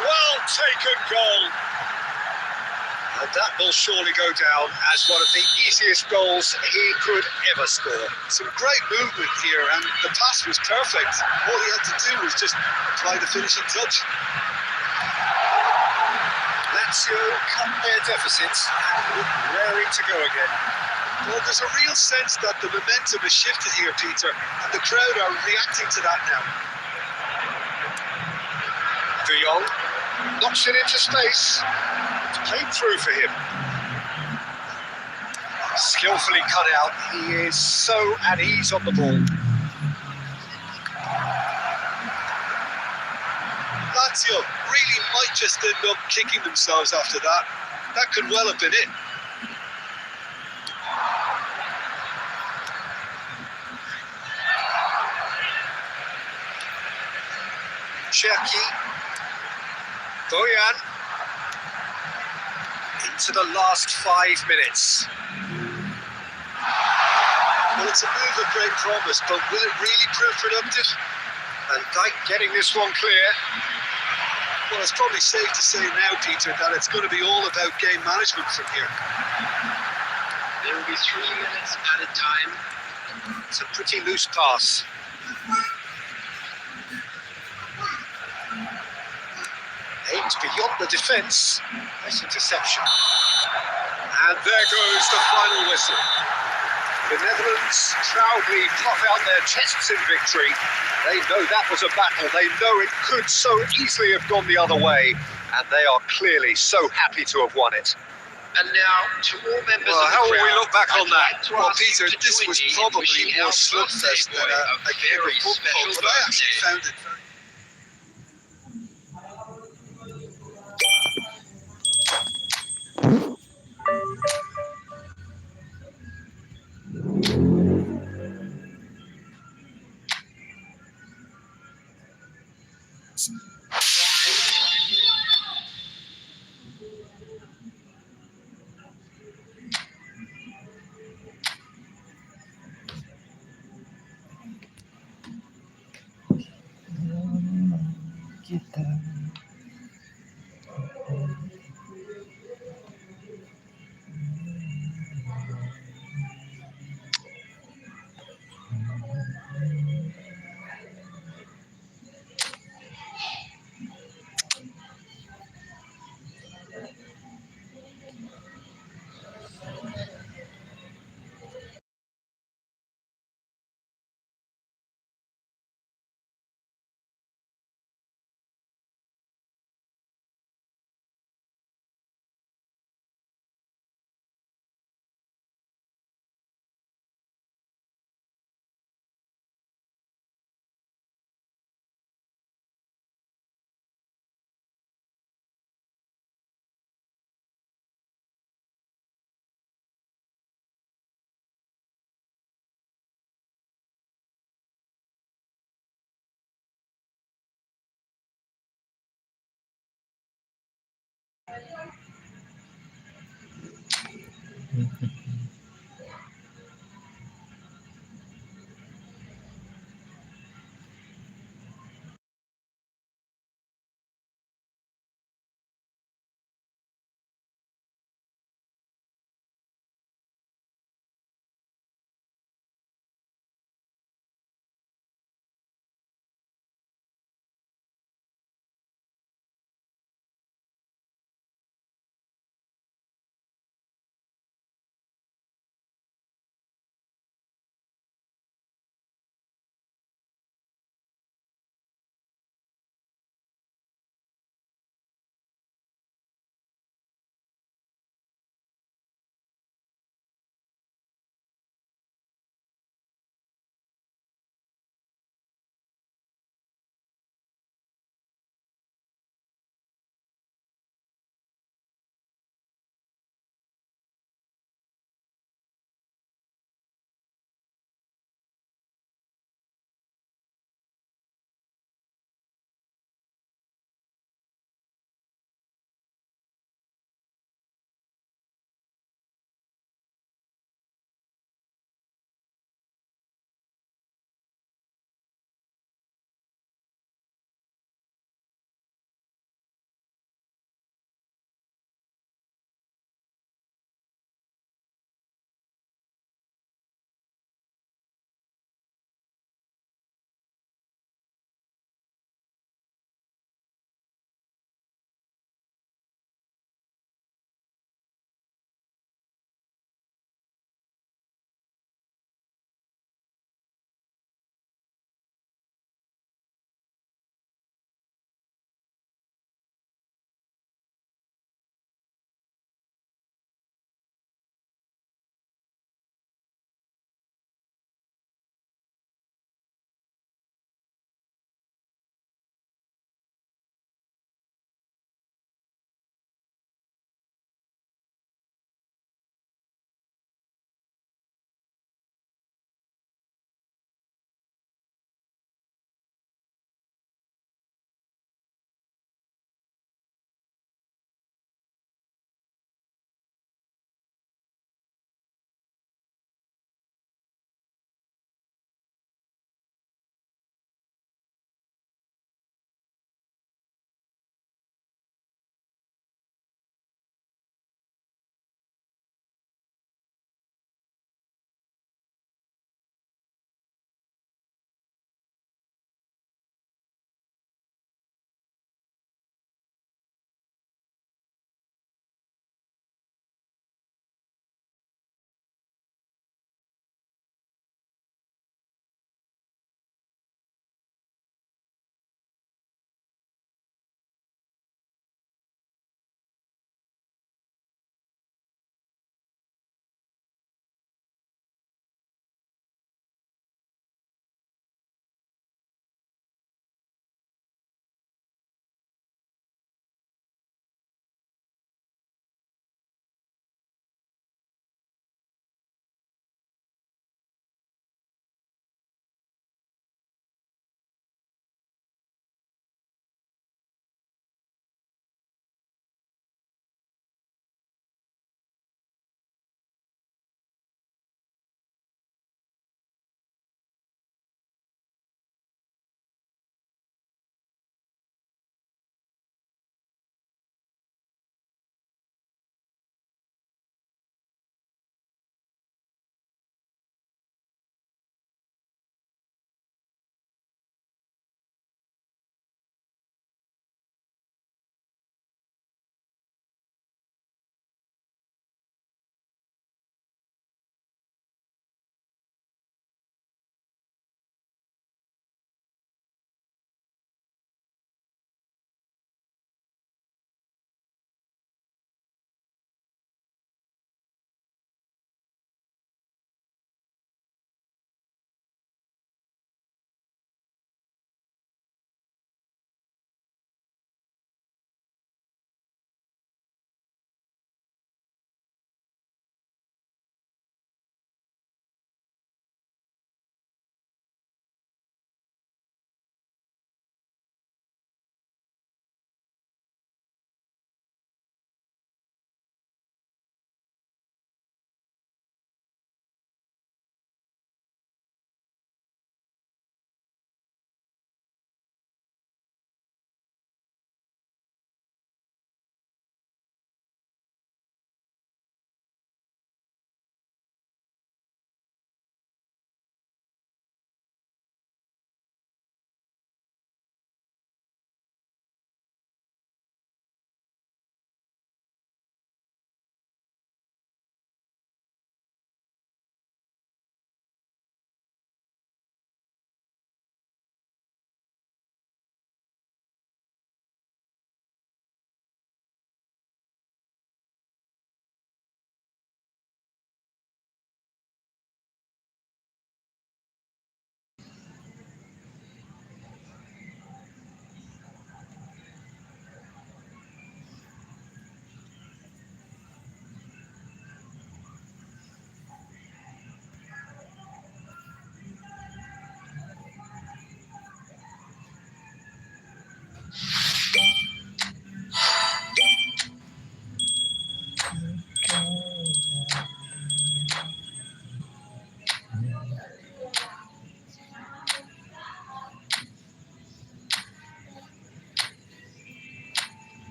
Well taken goal. And that will surely go down as one of the easiest goals he could ever score. Some great movement here, and the pass was perfect. All he had to do was just apply the finishing touch. Lazio cut their deficits and look raring to go again. Well, there's a real sense that the momentum has shifted here, Peter, and the crowd are reacting to that now. De Jong knocks it into space. It's played through for him. Skillfully cut out. He is so at ease on the ball. Lazio really might just end up kicking themselves after that. That could well have been it. Cherki. Boyan. Into the last 5 minutes. Well, it's a move of great promise, but will it really prove productive? And Dyke getting this one clear. Well, it's probably safe to say now, Peter, that it's going to be all about game management from here. There will be 3 minutes at a time. It's a pretty loose pass. Aimed beyond the defence. Nice interception. And there goes the final whistle. The Netherlands proudly puff out their chests in victory. They know that was a battle. They know it could so easily have gone the other way. And they are clearly so happy to have won it. And now, to all members Well, of the how will crowd, we look back on I'd that? like to Well, ask you Peter, to this join was me in probably wishing more our slugfest birthday than boy a game very of football, special but I actually birthday. found it very... Kita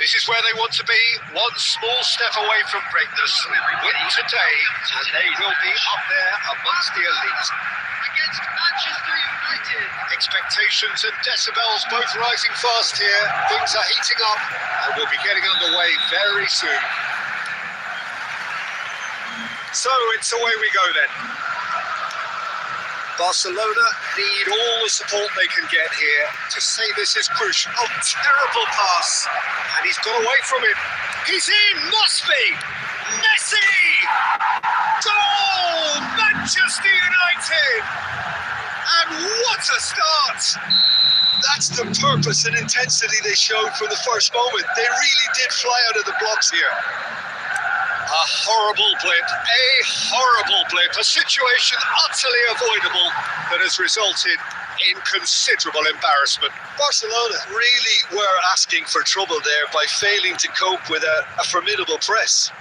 This is where they want to be, one small step away from greatness. Win today, and they will be up there amongst the elite. Against Manchester United. Expectations and decibels both rising fast here. Things are heating up, and we'll be getting underway very soon. So it's away we go then. Barcelona need all the support they can get here to say this is crucial. Oh, terrible pass. And he's got away from it. He's in, must be. Messi! Goal! Manchester United! And what a start! That's the purpose and intensity they showed from the first moment. They really did fly out of the blocks here. A horrible blip, a situation utterly avoidable that has resulted in considerable embarrassment. Barcelona really were asking for trouble there by failing to cope with a formidable press.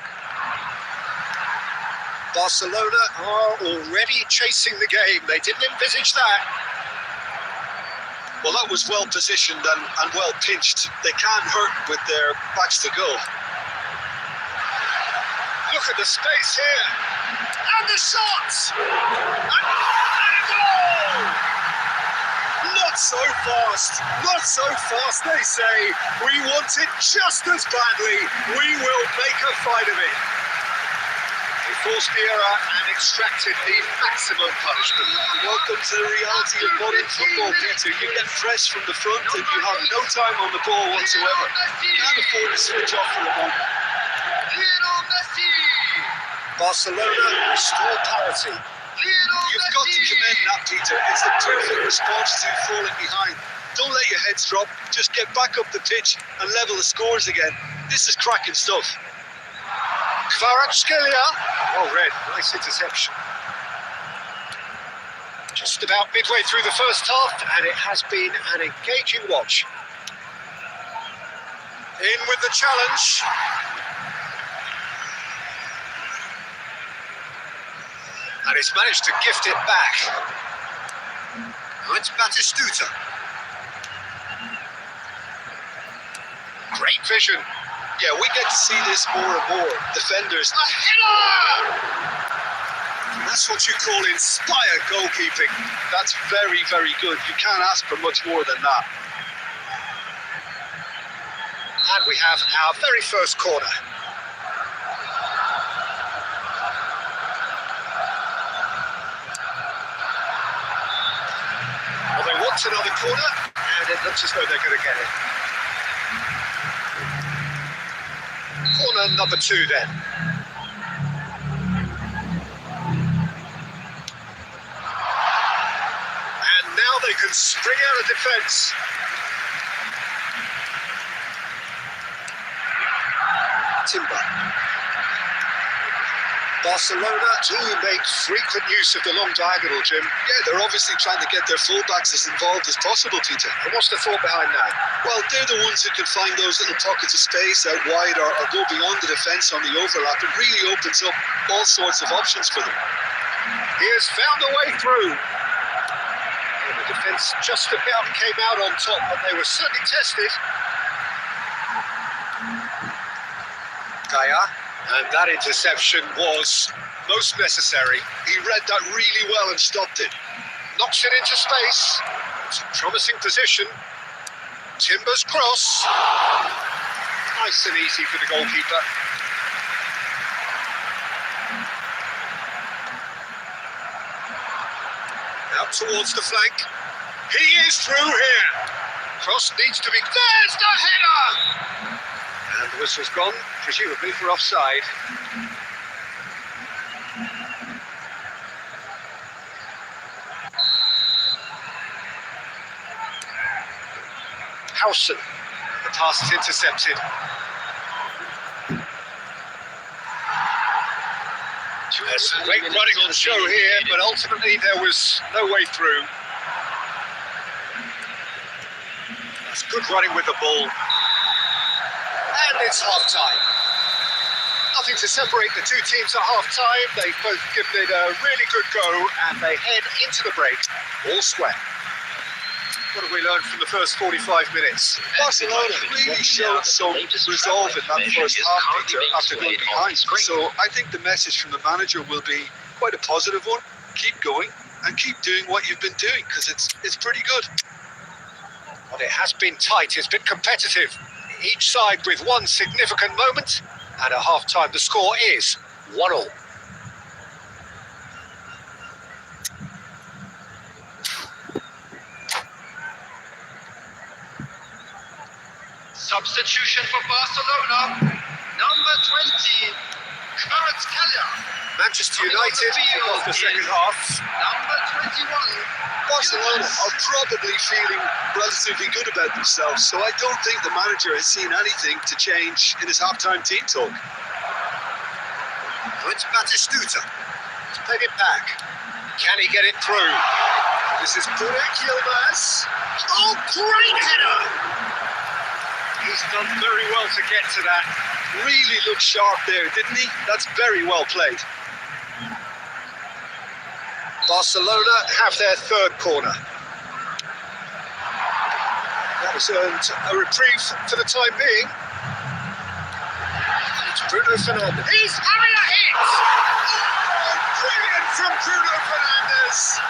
Barcelona are already chasing the game. They didn't envisage that. Well, that was well positioned and well pinched. They can't hurt with their backs to goal. Look at the space here. And the shots! And a goal! Not so fast, they say. We want it just as badly. We will make a fight of it. They forced the error and extracted the maximum punishment. Welcome to the reality of modern football, Peter. You get press from the front and you have no time on the ball whatsoever. You can't afford to switch off for a moment. Lionel Messi. Barcelona restore parity. You've got to commend that, Peter. It's the perfect response to falling behind. Don't let your heads drop. Just get back up the pitch and level the scores again. This is cracking stuff. Kvaratskhelia. Oh, red. Nice interception. Just about midway through the first half, and it has been an engaging watch. In with the challenge. And he's managed to gift it back. Now it's Batistuta. Great vision. Yeah, we get to see this more and more. Defenders. A header! That's what you call inspired goalkeeping. That's very, very good. You can't ask for much more than that. And we have our very first corner. Well, they want another corner, and it looks as though they're going to get it. Corner number 2 then. And now they can spring out of defence. Timber. Barcelona do make frequent use of the long diagonal, Jim. Yeah, they're obviously trying to get their fullbacks as involved as possible, Peter. And what's the thought behind that? Well, they're the ones who can find those little pockets of space out wide or go beyond the defence on the overlap. It really opens up all sorts of options for them. He has found a way through. And the defence just about came out on top, but they were certainly tested. Gaia. And that interception was most necessary. He read that really well and stopped it. Knocks it into space. It's a promising position. Timber's cross. Nice and easy for the goalkeeper. Out towards the flank. He is through here. Cross needs to be... There's the header! And the whistle's gone, presumably for offside. Howson. The pass is intercepted. There's great running on show here, but ultimately there was no way through. That's good running with the ball. And it's half-time. Nothing to separate the two teams at half-time. They've both given it a really good go, and they head into the break all square. What have we learned from the first 45 minutes? Barcelona really showed some resolve in that first half, Peter, after going behind. So I think the message from the manager will be quite a positive one. Keep going and keep doing what you've been doing, because it's pretty good. Well, it has been tight, it's been competitive. Each side with one significant moment, and at half-time the score is 1-1. Substitution for Barcelona. Number 20, kalian. Manchester United kick off the second half. Number 21. Barcelona are probably feeling relatively good about themselves, so I don't think the manager has seen anything to change in his half-time team talk. It's Batistuta. He's played it back. Can he get it through? This is Burak Yilmaz. Oh, great header! He's done very well to get to that. Really looked sharp there, didn't he? That's very well played. Barcelona have their third corner. That has earned a reprieve for the time being. It's Bruno Fernandes. He's having a hit! Oh, brilliant from Bruno Fernandes!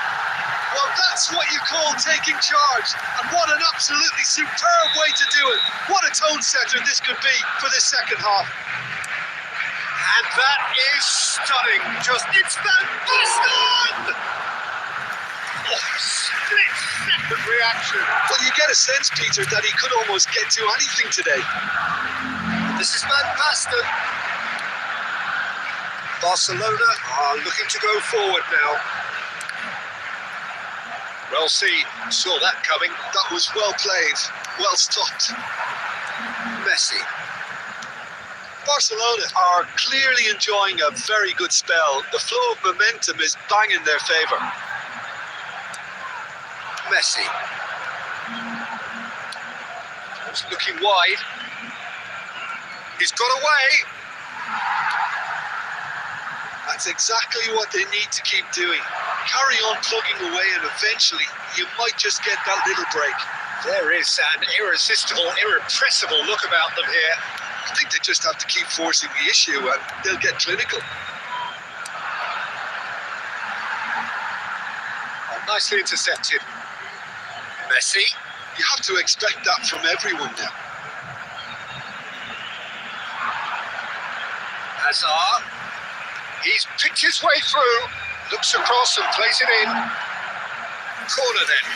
Well, that's what you call taking charge, and what an absolutely superb way to do it. What a tone setter this could be for this second half. And that is stunning. It's Van Basten! Oh, split-second reaction. Well, you get a sense, Peter, that he could almost get to anything today. This is Van Basten. Barcelona are looking to go forward now. Well seen, saw that coming. That was well played, well stopped. Messi. Barcelona are clearly enjoying a very good spell. The flow of momentum is bang in their favour. Messi. He's looking wide. He's got away. That's exactly what they need to keep doing. Carry on plugging away, and eventually you might just get that little break. There is an irresistible, irrepressible look about them here. I think they just have to keep forcing the issue and they'll get clinical. Oh, nicely intercepted. Messi. You have to expect that from everyone now. Hazard. He's picked his way through. Looks across and plays it in. Corner then.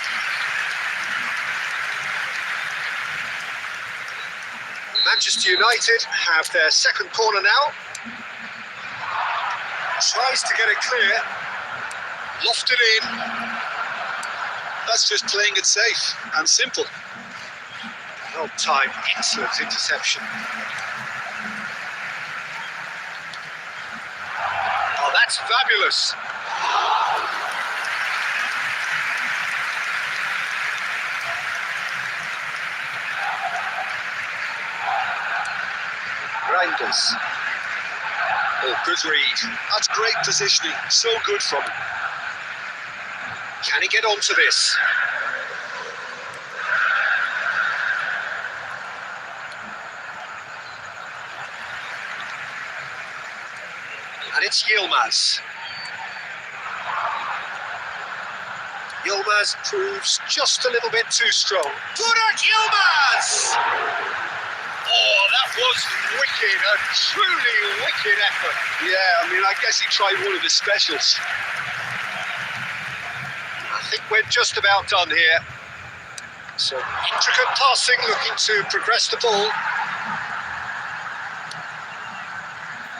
Manchester United have their second corner now. Tries to get it clear. Lofted in. That's just playing it safe and simple. Well timed, excellent interception. Oh, that's fabulous. Grinders. Oh, good read. That's great positioning. So good from him. Can he get onto this? And it's Yilmaz. Yilmaz proves just a little bit too strong. Burak Yilmaz! Oh, that was wicked, a truly wicked effort. Yeah, I mean, I guess he tried one of his specials. I think we're just about done here. So intricate passing, looking to progress the ball.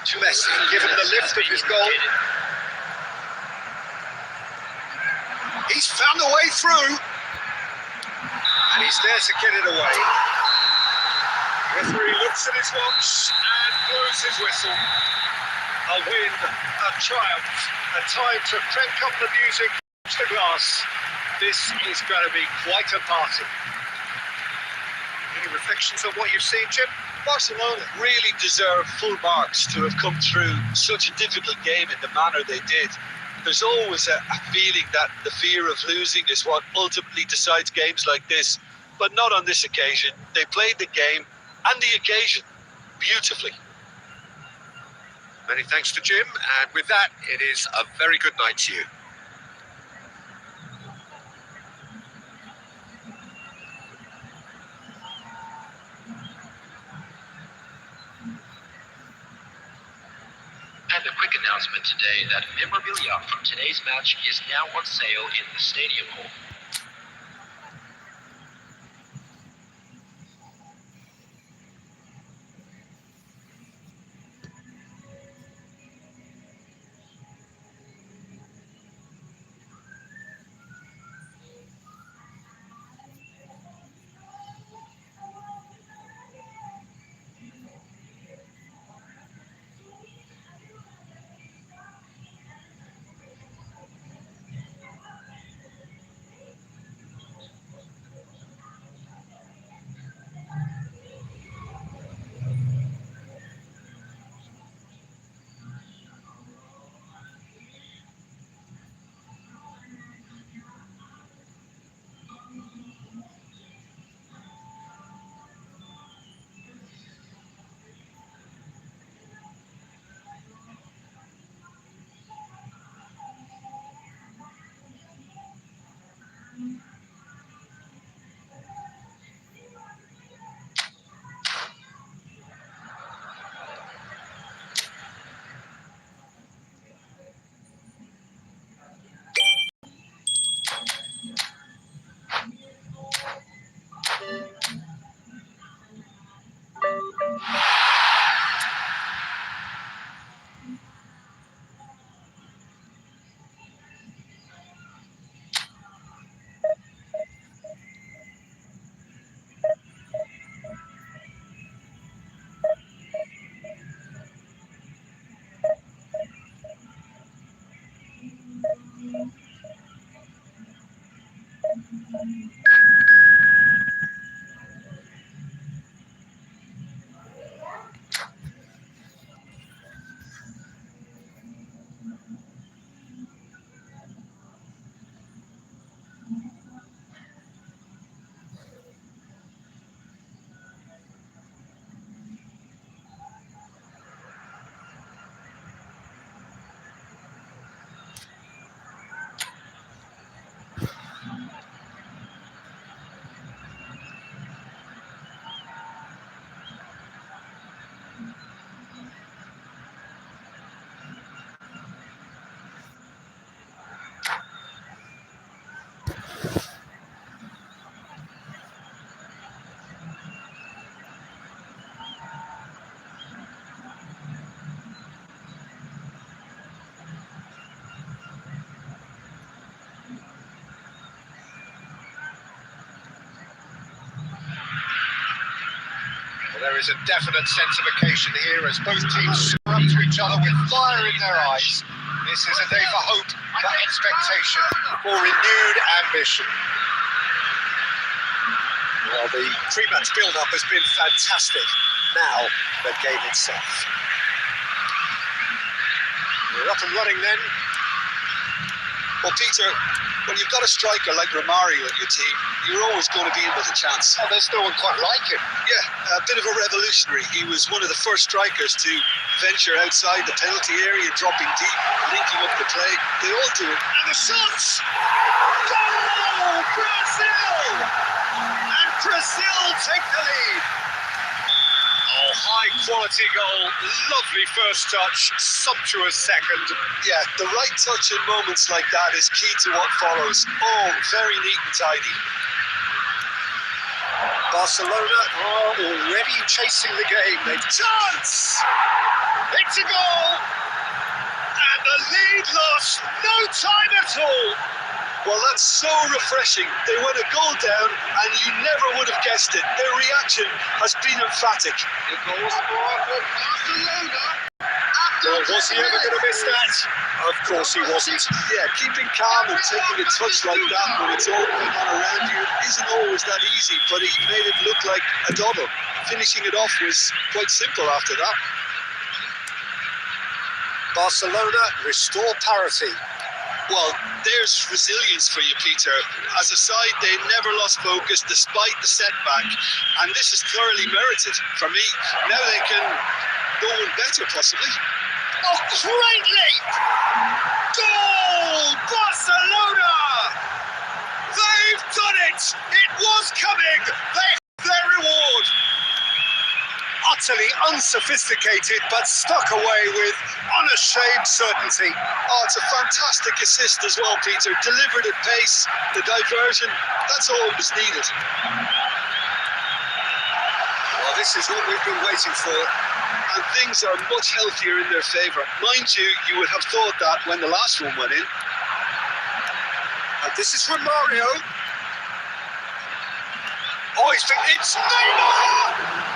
To Messi, given the lift of his goal. He's found a way through. And he's there to get it away. Referee looks at his watch and blows his whistle. A win, a triumph, a time to crank up the music, touch the glass. This is going to be quite a party. Any reflections on what you've seen, Jim? Barcelona really deserve full marks to have come through such a difficult game in the manner they did. There's always a feeling that the fear of losing is what ultimately decides games like this, but not on this occasion. They played the game and the occasion beautifully. Many thanks to Jim, and with that, it is a very good night to you. And a quick announcement today that memorabilia from today's match is now on sale in the stadium hall. There is a definite sense of occasion here as both teams soar up to each other with fire in their eyes. This is a day for hope, for expectation, for renewed ambition. Well, the pre-match build-up has been fantastic. Now, the game itself. We're up and running then. Well, Peter, when you've got a striker like Romario in your team, you're always going to be in with a chance. Oh, there's no one quite like him. Yeah, a bit of a revolutionary. He was one of the first strikers to venture outside the penalty area, dropping deep, linking up the play. They all do it. And the shots! Goal! Brazil! And Brazil take the lead. Oh, high quality goal. Lovely first touch. Sumptuous second. Yeah, the right touch in moments like that is key to what follows. Oh, very neat and tidy. Barcelona are already chasing the game. They've chance! It's a goal! And the lead lost no time at all. Well, that's so refreshing. They went a goal down and you never would have guessed it. Their reaction has been emphatic. The goal scored for Barcelona. Well, was he ever going to miss that? Of course he wasn't. Yeah, keeping calm and taking a touch like that when it's all going on around you isn't always that easy, but he made it look like a double. Finishing it off was quite simple after that. Barcelona restore parity. Well, there's resilience for you, Peter. As a side, they never lost focus despite the setback, and this is thoroughly merited. For me, now they can go on better, possibly. Oh, great leap! Goal! Barcelona! They've done it! It was coming! They have their reward! Utterly unsophisticated, but stuck away with unashamed certainty. Oh, it's a fantastic assist as well, Peter. Delivered at pace, the diversion, that's all that was needed. Well, this is what we've been waiting for. And things are much healthier in their favour. Mind you, you would have thought that when the last one went in. And this is from Mario. Oh, it's Neymar!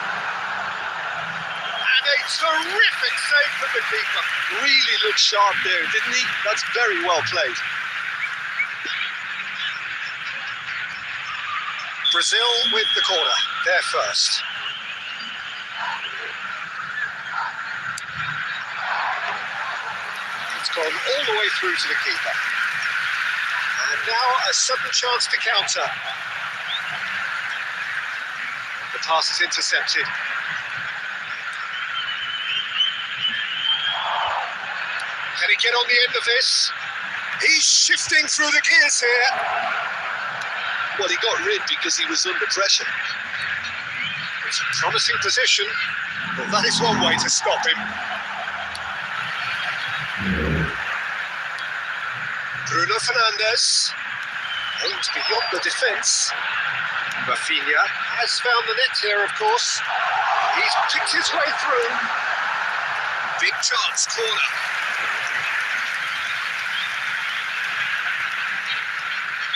And a terrific save from the keeper. Really looked sharp there, didn't he? That's very well played. Brazil with the corner. They're first. It's gone all the way through to the keeper. And now a sudden chance to counter. The pass is intercepted. Can he get on the end of this? He's shifting through the gears here. Well, he got rid because he was under pressure. It's a promising position. Well, that is one way to stop him. Bruno Fernandes, aimed beyond the defence. Rafinha has found the net here, of course. He's picked his way through. Big chance, corner.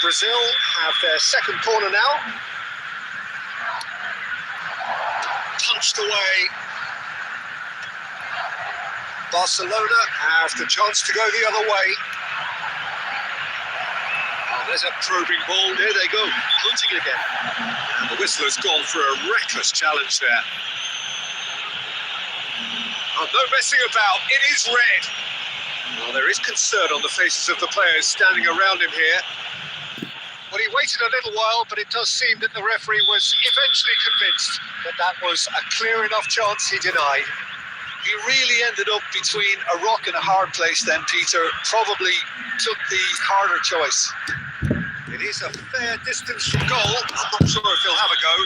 Brazil have their second corner now. Punched away. Barcelona have the chance to go the other way. Oh, there's a probing ball. There they go, hunting again. And the whistler's gone for a reckless challenge there. Oh, no messing about. It is red. Well, there is concern on the faces of the players standing around him here. Well, he waited a little while, but it does seem that the referee was eventually convinced that that was a clear enough chance he denied. He really ended up between a rock and a hard place then, Peter. Probably took the harder choice. It is a fair distance from goal. I'm not sure if he'll have a go.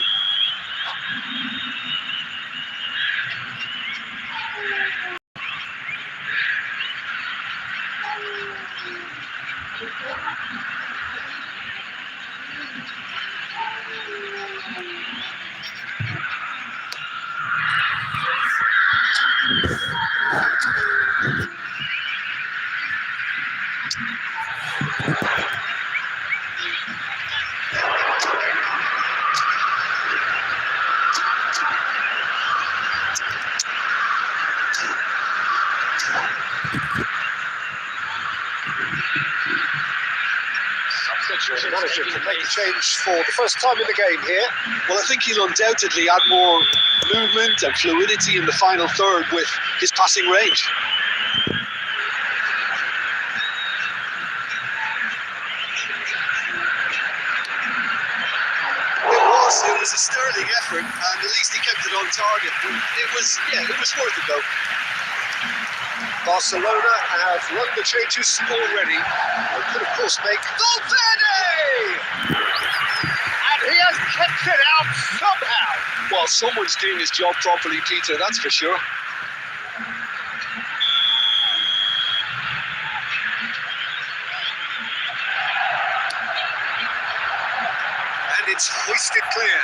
The manager can make a change for the first time in the game here. Well, I think he'll undoubtedly add more movement and fluidity in the final third with his passing range. It was a sterling effort, and at least he kept it on target. It was worth it though. Barcelona have run the changes already. They could, of course, make Valverde! And he has kept it out somehow. Well, someone's doing his job properly, Peter, that's for sure. And it's hoisted clear.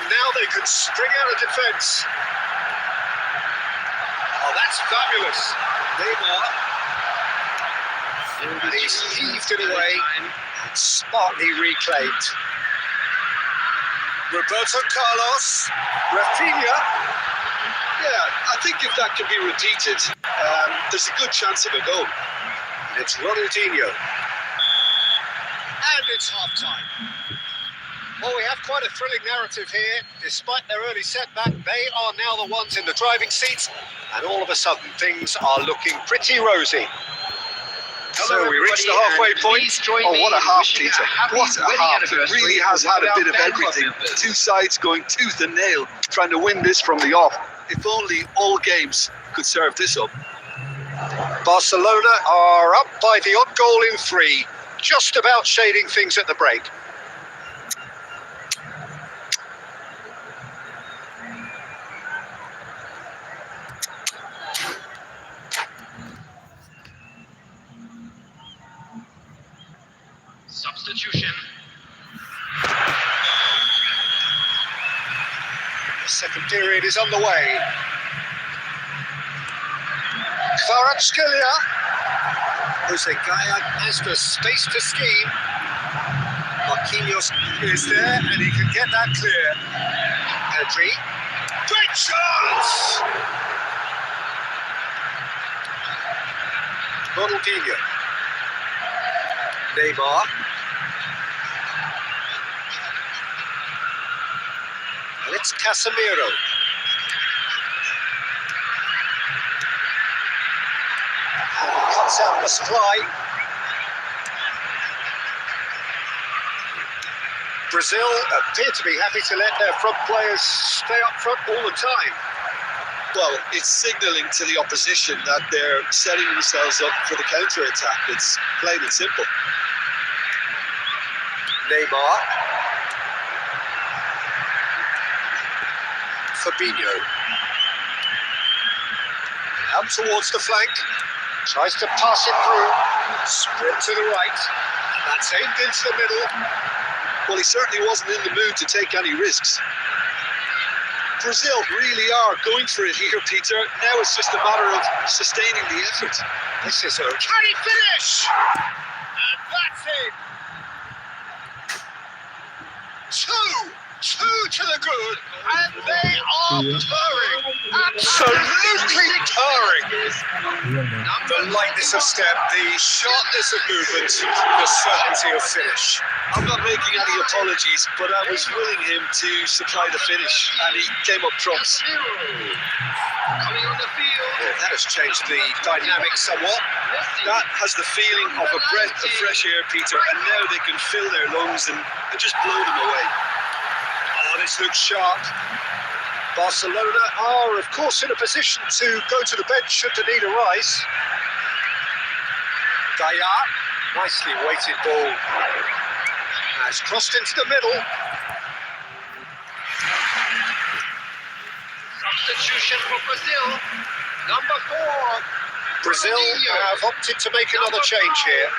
Now they can string out a defence. Oh, that's fabulous. Neymar. And he's heaved it away and smartly reclaimed. Roberto Carlos. Rafinha. Yeah, I think if that can be repeated, there's a good chance of a goal. It's Ronaldinho. And it's half-time. Well, we have quite a thrilling narrative here. Despite their early setback, they are now the ones in the driving seat, and all of a sudden things are looking pretty rosy. So we reached the halfway point. Oh, what a half, Peter. What a half. It really has had a bit of everything. Two sides going tooth and nail, trying to win this from the off. If only all games could serve this up. Barcelona are up by the odd goal in 3, just about shading things at the break. Substitution. The second period is underway. Kvaratskhelia. Jose Gaya has the space to scheme. Marquinhos is there and he can get that clear. Pedri. Great chance! Ronaldinho. Neymar. And it's Casemiro. Cuts out the supply. Brazil appear to be happy to let their front players stay up front all the time. Well, it's signalling to the opposition that they're setting themselves up for the counter-attack. It's plain and simple. Neymar. Fabinho. Out towards the flank. Tries to pass it through. Sprint to the right. And that's aimed into the middle. Well, he certainly wasn't in the mood to take any risks. Brazil really are going for it here, Peter. Now it's just a matter of sustaining the effort. This is a... Can he finish? And that's it. Two to the good, and they are purring. Absolutely purring. The lightness of step, the sharpness of movement, the certainty of finish. I'm not making any apologies, but I was willing him to supply the finish, and he came up trumps. Coming on the field. Yeah, that has changed the dynamic somewhat. That has the feeling of a breath of fresh air, Peter, and now they can fill their lungs and just blow them away. Oh, this looks sharp. Barcelona are, of course, in a position to go to the bench should the need arise. Gaya, nicely weighted ball, has crossed into the middle. Substitution for Brazil. Number 4. Brazil have opted to make another change here.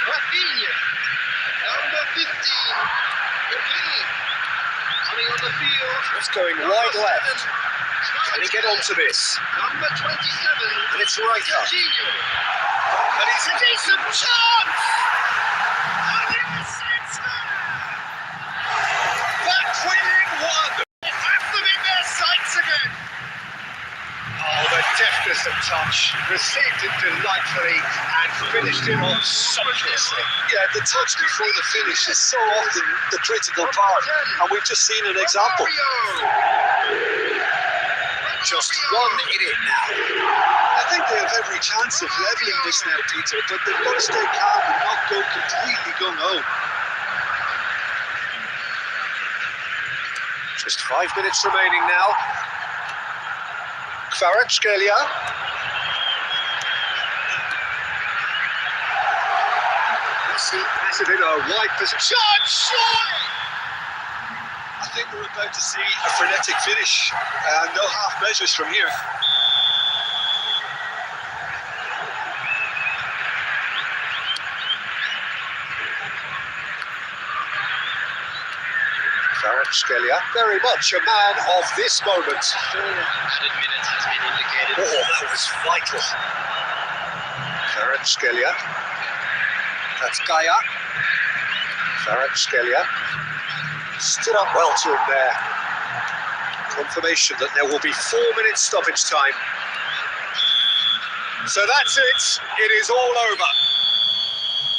Rafinha. Number 15. Rafinha. Coming on the field. It's going wide left. Can he get onto this? Number 27. And it's right up. Coutinho. And it's a decent chance! And it's that winning one! It has them in their sights again! Oh, the deftness of touch. Received it delightfully and finished it off sumptuously. Yeah, the touch before the finish is so often the critical part, and we've just seen an example. Just one in it now. I think they have every chance of levelling this now, Peter, but they've got to stay calm and not go completely gung-ho. Just 5 minutes remaining now. Kvaratskhelia. That's a bit of a wide position. Surely! I think we're about to see a frenetic finish. No half measures from here. Kvaratskhelia, very much a man of this moment. 4 added minutes has been indicated. Oh, that was vital. Kvaratskhelia. That's Gaya. Kvaratskhelia. Stood up well to him there. Confirmation that there will be 4 minutes stoppage time. So that's it. It is all over.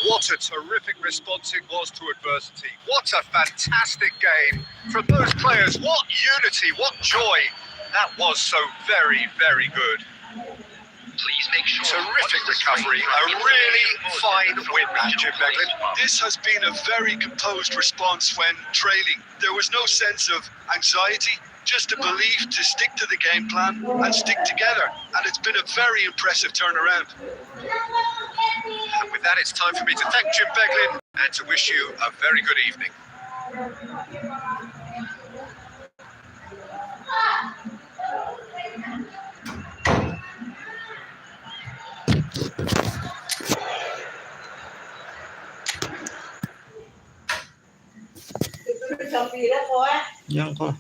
What a terrific response it was to adversity. What a fantastic game from those players. What unity, what joy. That was so very, very good. Please make sure. Terrific recovery, a really fine win, Jim Beglin. This has been a very composed response when trailing. There was no sense of anxiety, just a belief to stick to the game plan and stick together. And it's been a very impressive turnaround. And with that, it's time for me to thank Jim Beglin and to wish you a very good evening. Yang kok.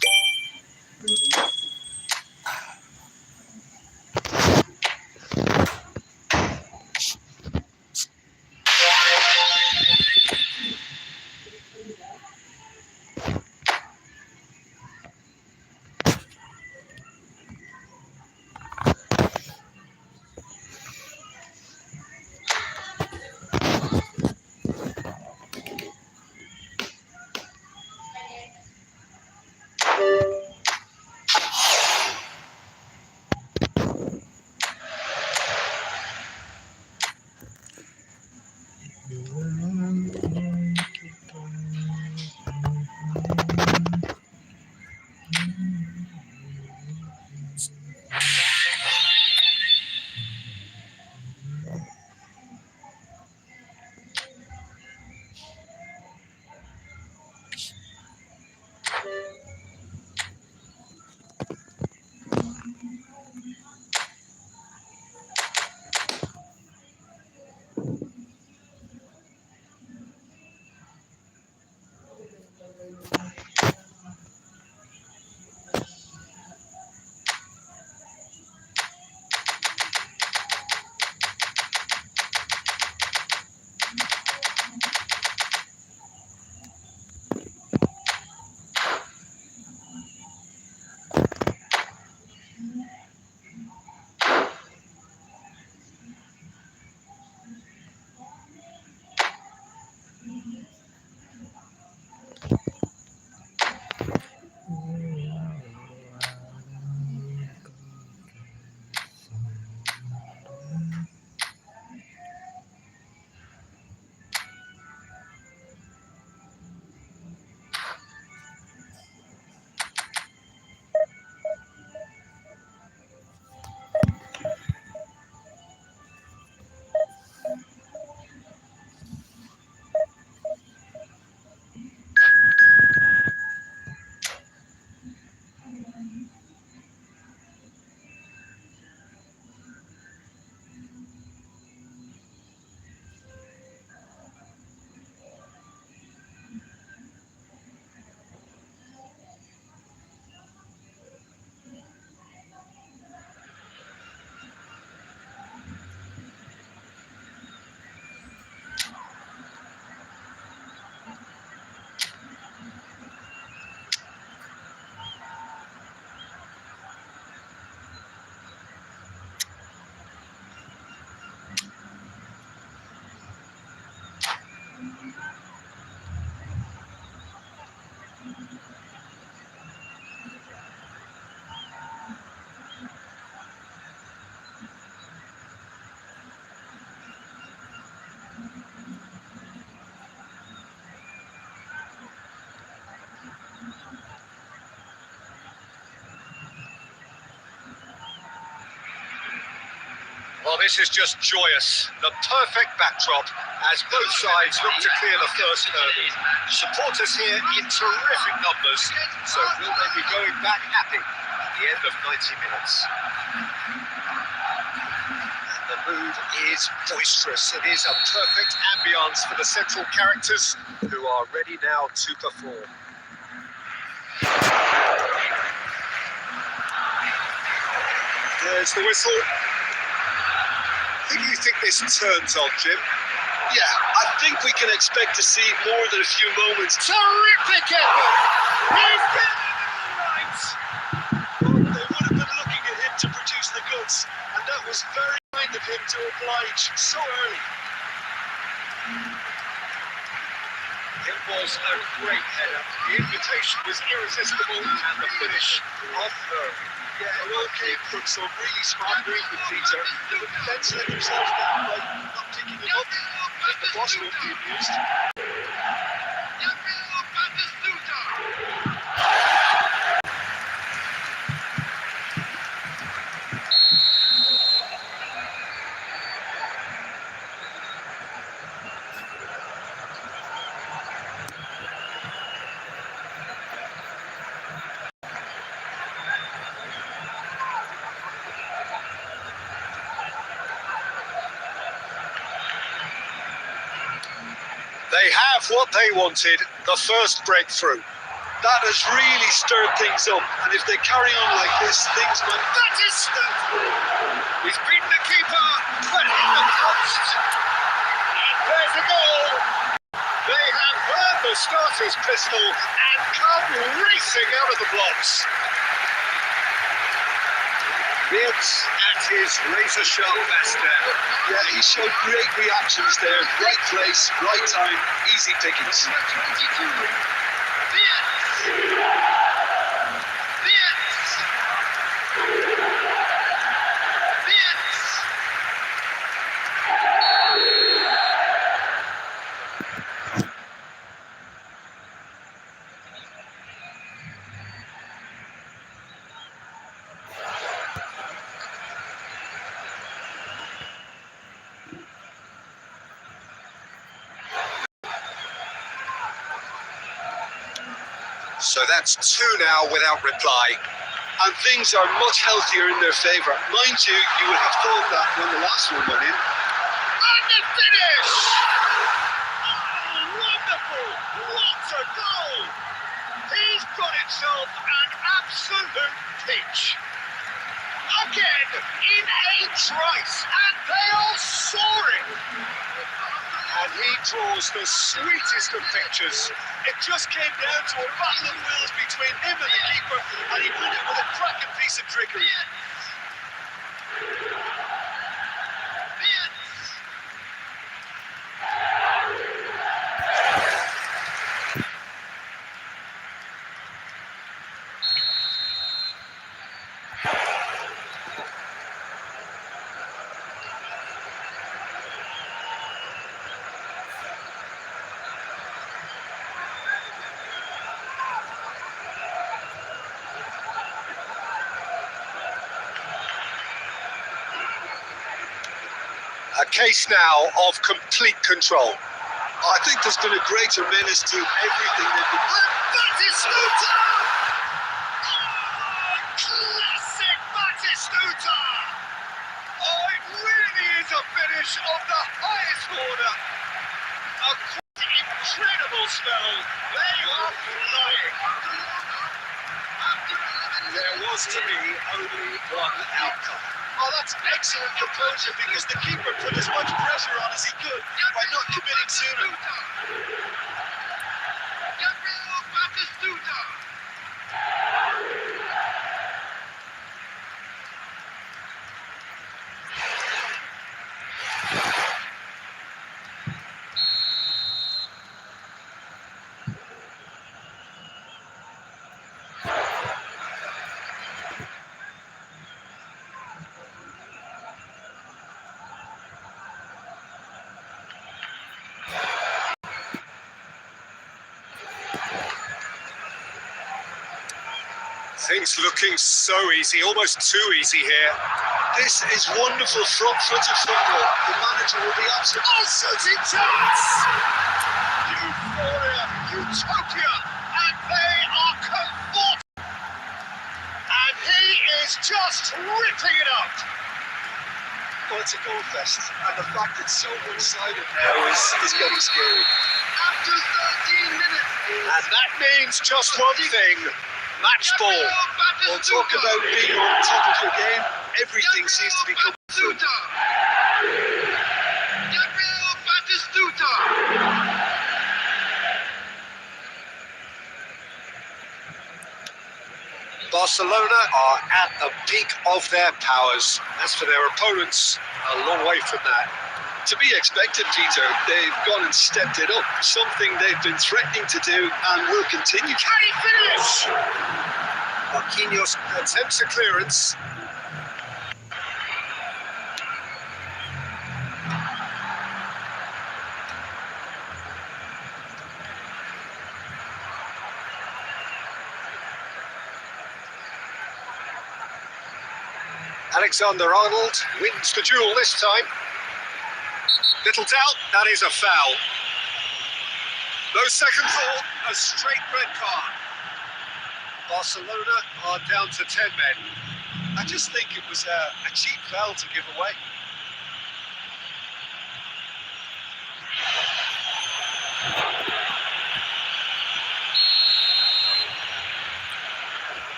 Well, this is just joyous. The perfect backdrop as both sides look to clear the first hurdle. Supporters here in terrific numbers, so will they be going back happy at the end of 90 minutes? And the mood is boisterous. It is a perfect ambience for the central characters who are ready now to perform. There's the whistle. Who do you think this turns on, Jim? Yeah, I think we can expect to see more than a few moments. Terrific effort! He's been right! They would have been looking at him to produce the goods, and that was very kind of him to oblige so early. It was a great header. The invitation was irresistible, and the finish off third. Yeah, it all came from some really smart movement, Peter. The defence let themselves down by not picking it up, and the boss won't be amused. They have what they wanted, the first breakthrough. That has really stirred things up, and if they carry on like this, things might... That is stupid! He's beaten the keeper, but in the post. And there's a goal. They have heard the starter's pistol and come racing out of the blocks. It's at his razor-sharp best there. Yeah, he showed great reactions there. Right place, right time, easy pickings. So that's 2 now without reply. And things are much healthier in their favour. Mind you, you would have thought that when the last one went in. And the finish! Oh, wonderful! What a goal! He's got himself an absolute pitch. Again, in a trice, and they are soaring. And he draws the sweetest of pictures. It just came down to a battle of wills between him and the keeper, and he won it with a cracking piece of trickery. A case now of complete control. I think there's been a greater menace to everything they've been... Batistuta! Oh, classic Batistuta! Oh, it really is a finish of the highest order. A quite incredible spell. They are flying. There was to be only one outcome. Oh, that's excellent composure, because the keeper put as much pressure on as he could by not committing sooner. Things looking so easy, almost too easy here. This is wonderful front-footed football. The manager will be absolutely... Oh, shooting chance! Euphoria, utopia, and they are comfortable. And he is just ripping it up. Well, it's a goal fest, and the fact it's so one-sided now is getting scary. After 13 minutes. And that means just one thing. Match ball. Well, talk about being on top of your game. Everything seems to be coming through. Barcelona are at the peak of their powers. As for their opponents, a long way from that. To be expected, Peter. They've gone and stepped it up. Something they've been threatening to do and will continue. Can he finish? Marquinhos attempts a clearance. Alexander-Arnold wins the duel this time. Little doubt, that is a foul. No second thought, a straight red card. Barcelona are down to 10 men. I just think it was a cheap foul to give away.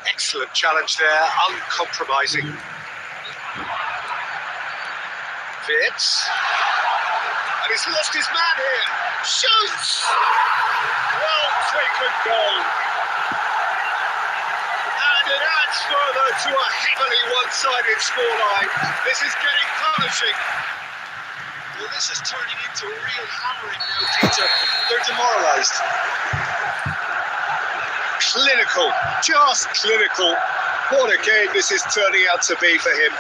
Excellent challenge there, uncompromising. Fits. And he's lost his man here. Shoots! Well taken goal. And it adds further to a heavily one-sided scoreline. This is getting punishing. Well, this is turning into a real hammering now, Peter. They're demoralised. Clinical, just clinical. What a game this is turning out to be for him.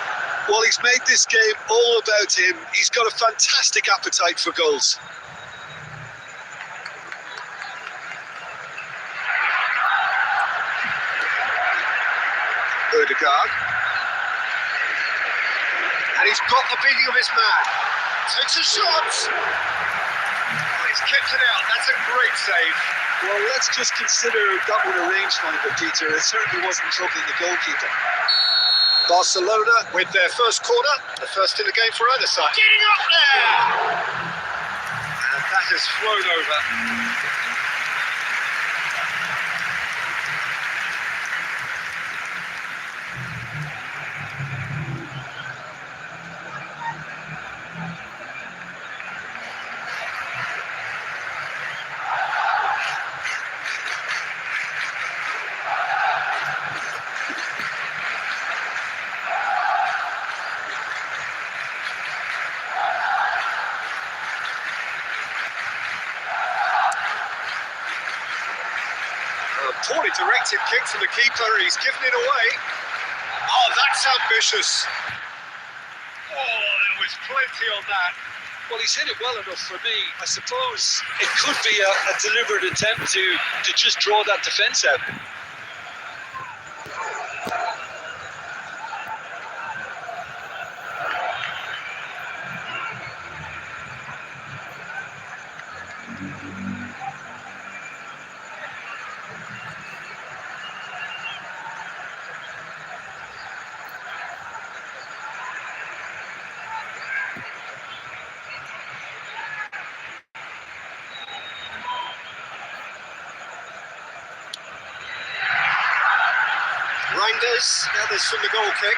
Well, he's made this game all about him. He's got a fantastic appetite for goals. Ødegaard. And he's got the beating of his man. Takes a shot. Oh, he's kept it out. That's a great save. Well, let's just consider that one a rangefinder, Peter. It certainly wasn't troubling the goalkeeper. Barcelona with their first corner, the first in the game for either side. Getting up there! And that has flown over. Poorly directed kick from the keeper, he's given it away. Oh, that's ambitious. Oh, there was plenty on that. Well, he's hit it well enough for me. I suppose it could be a deliberate attempt to just draw that defence out. Reinders, now this from the goal kick.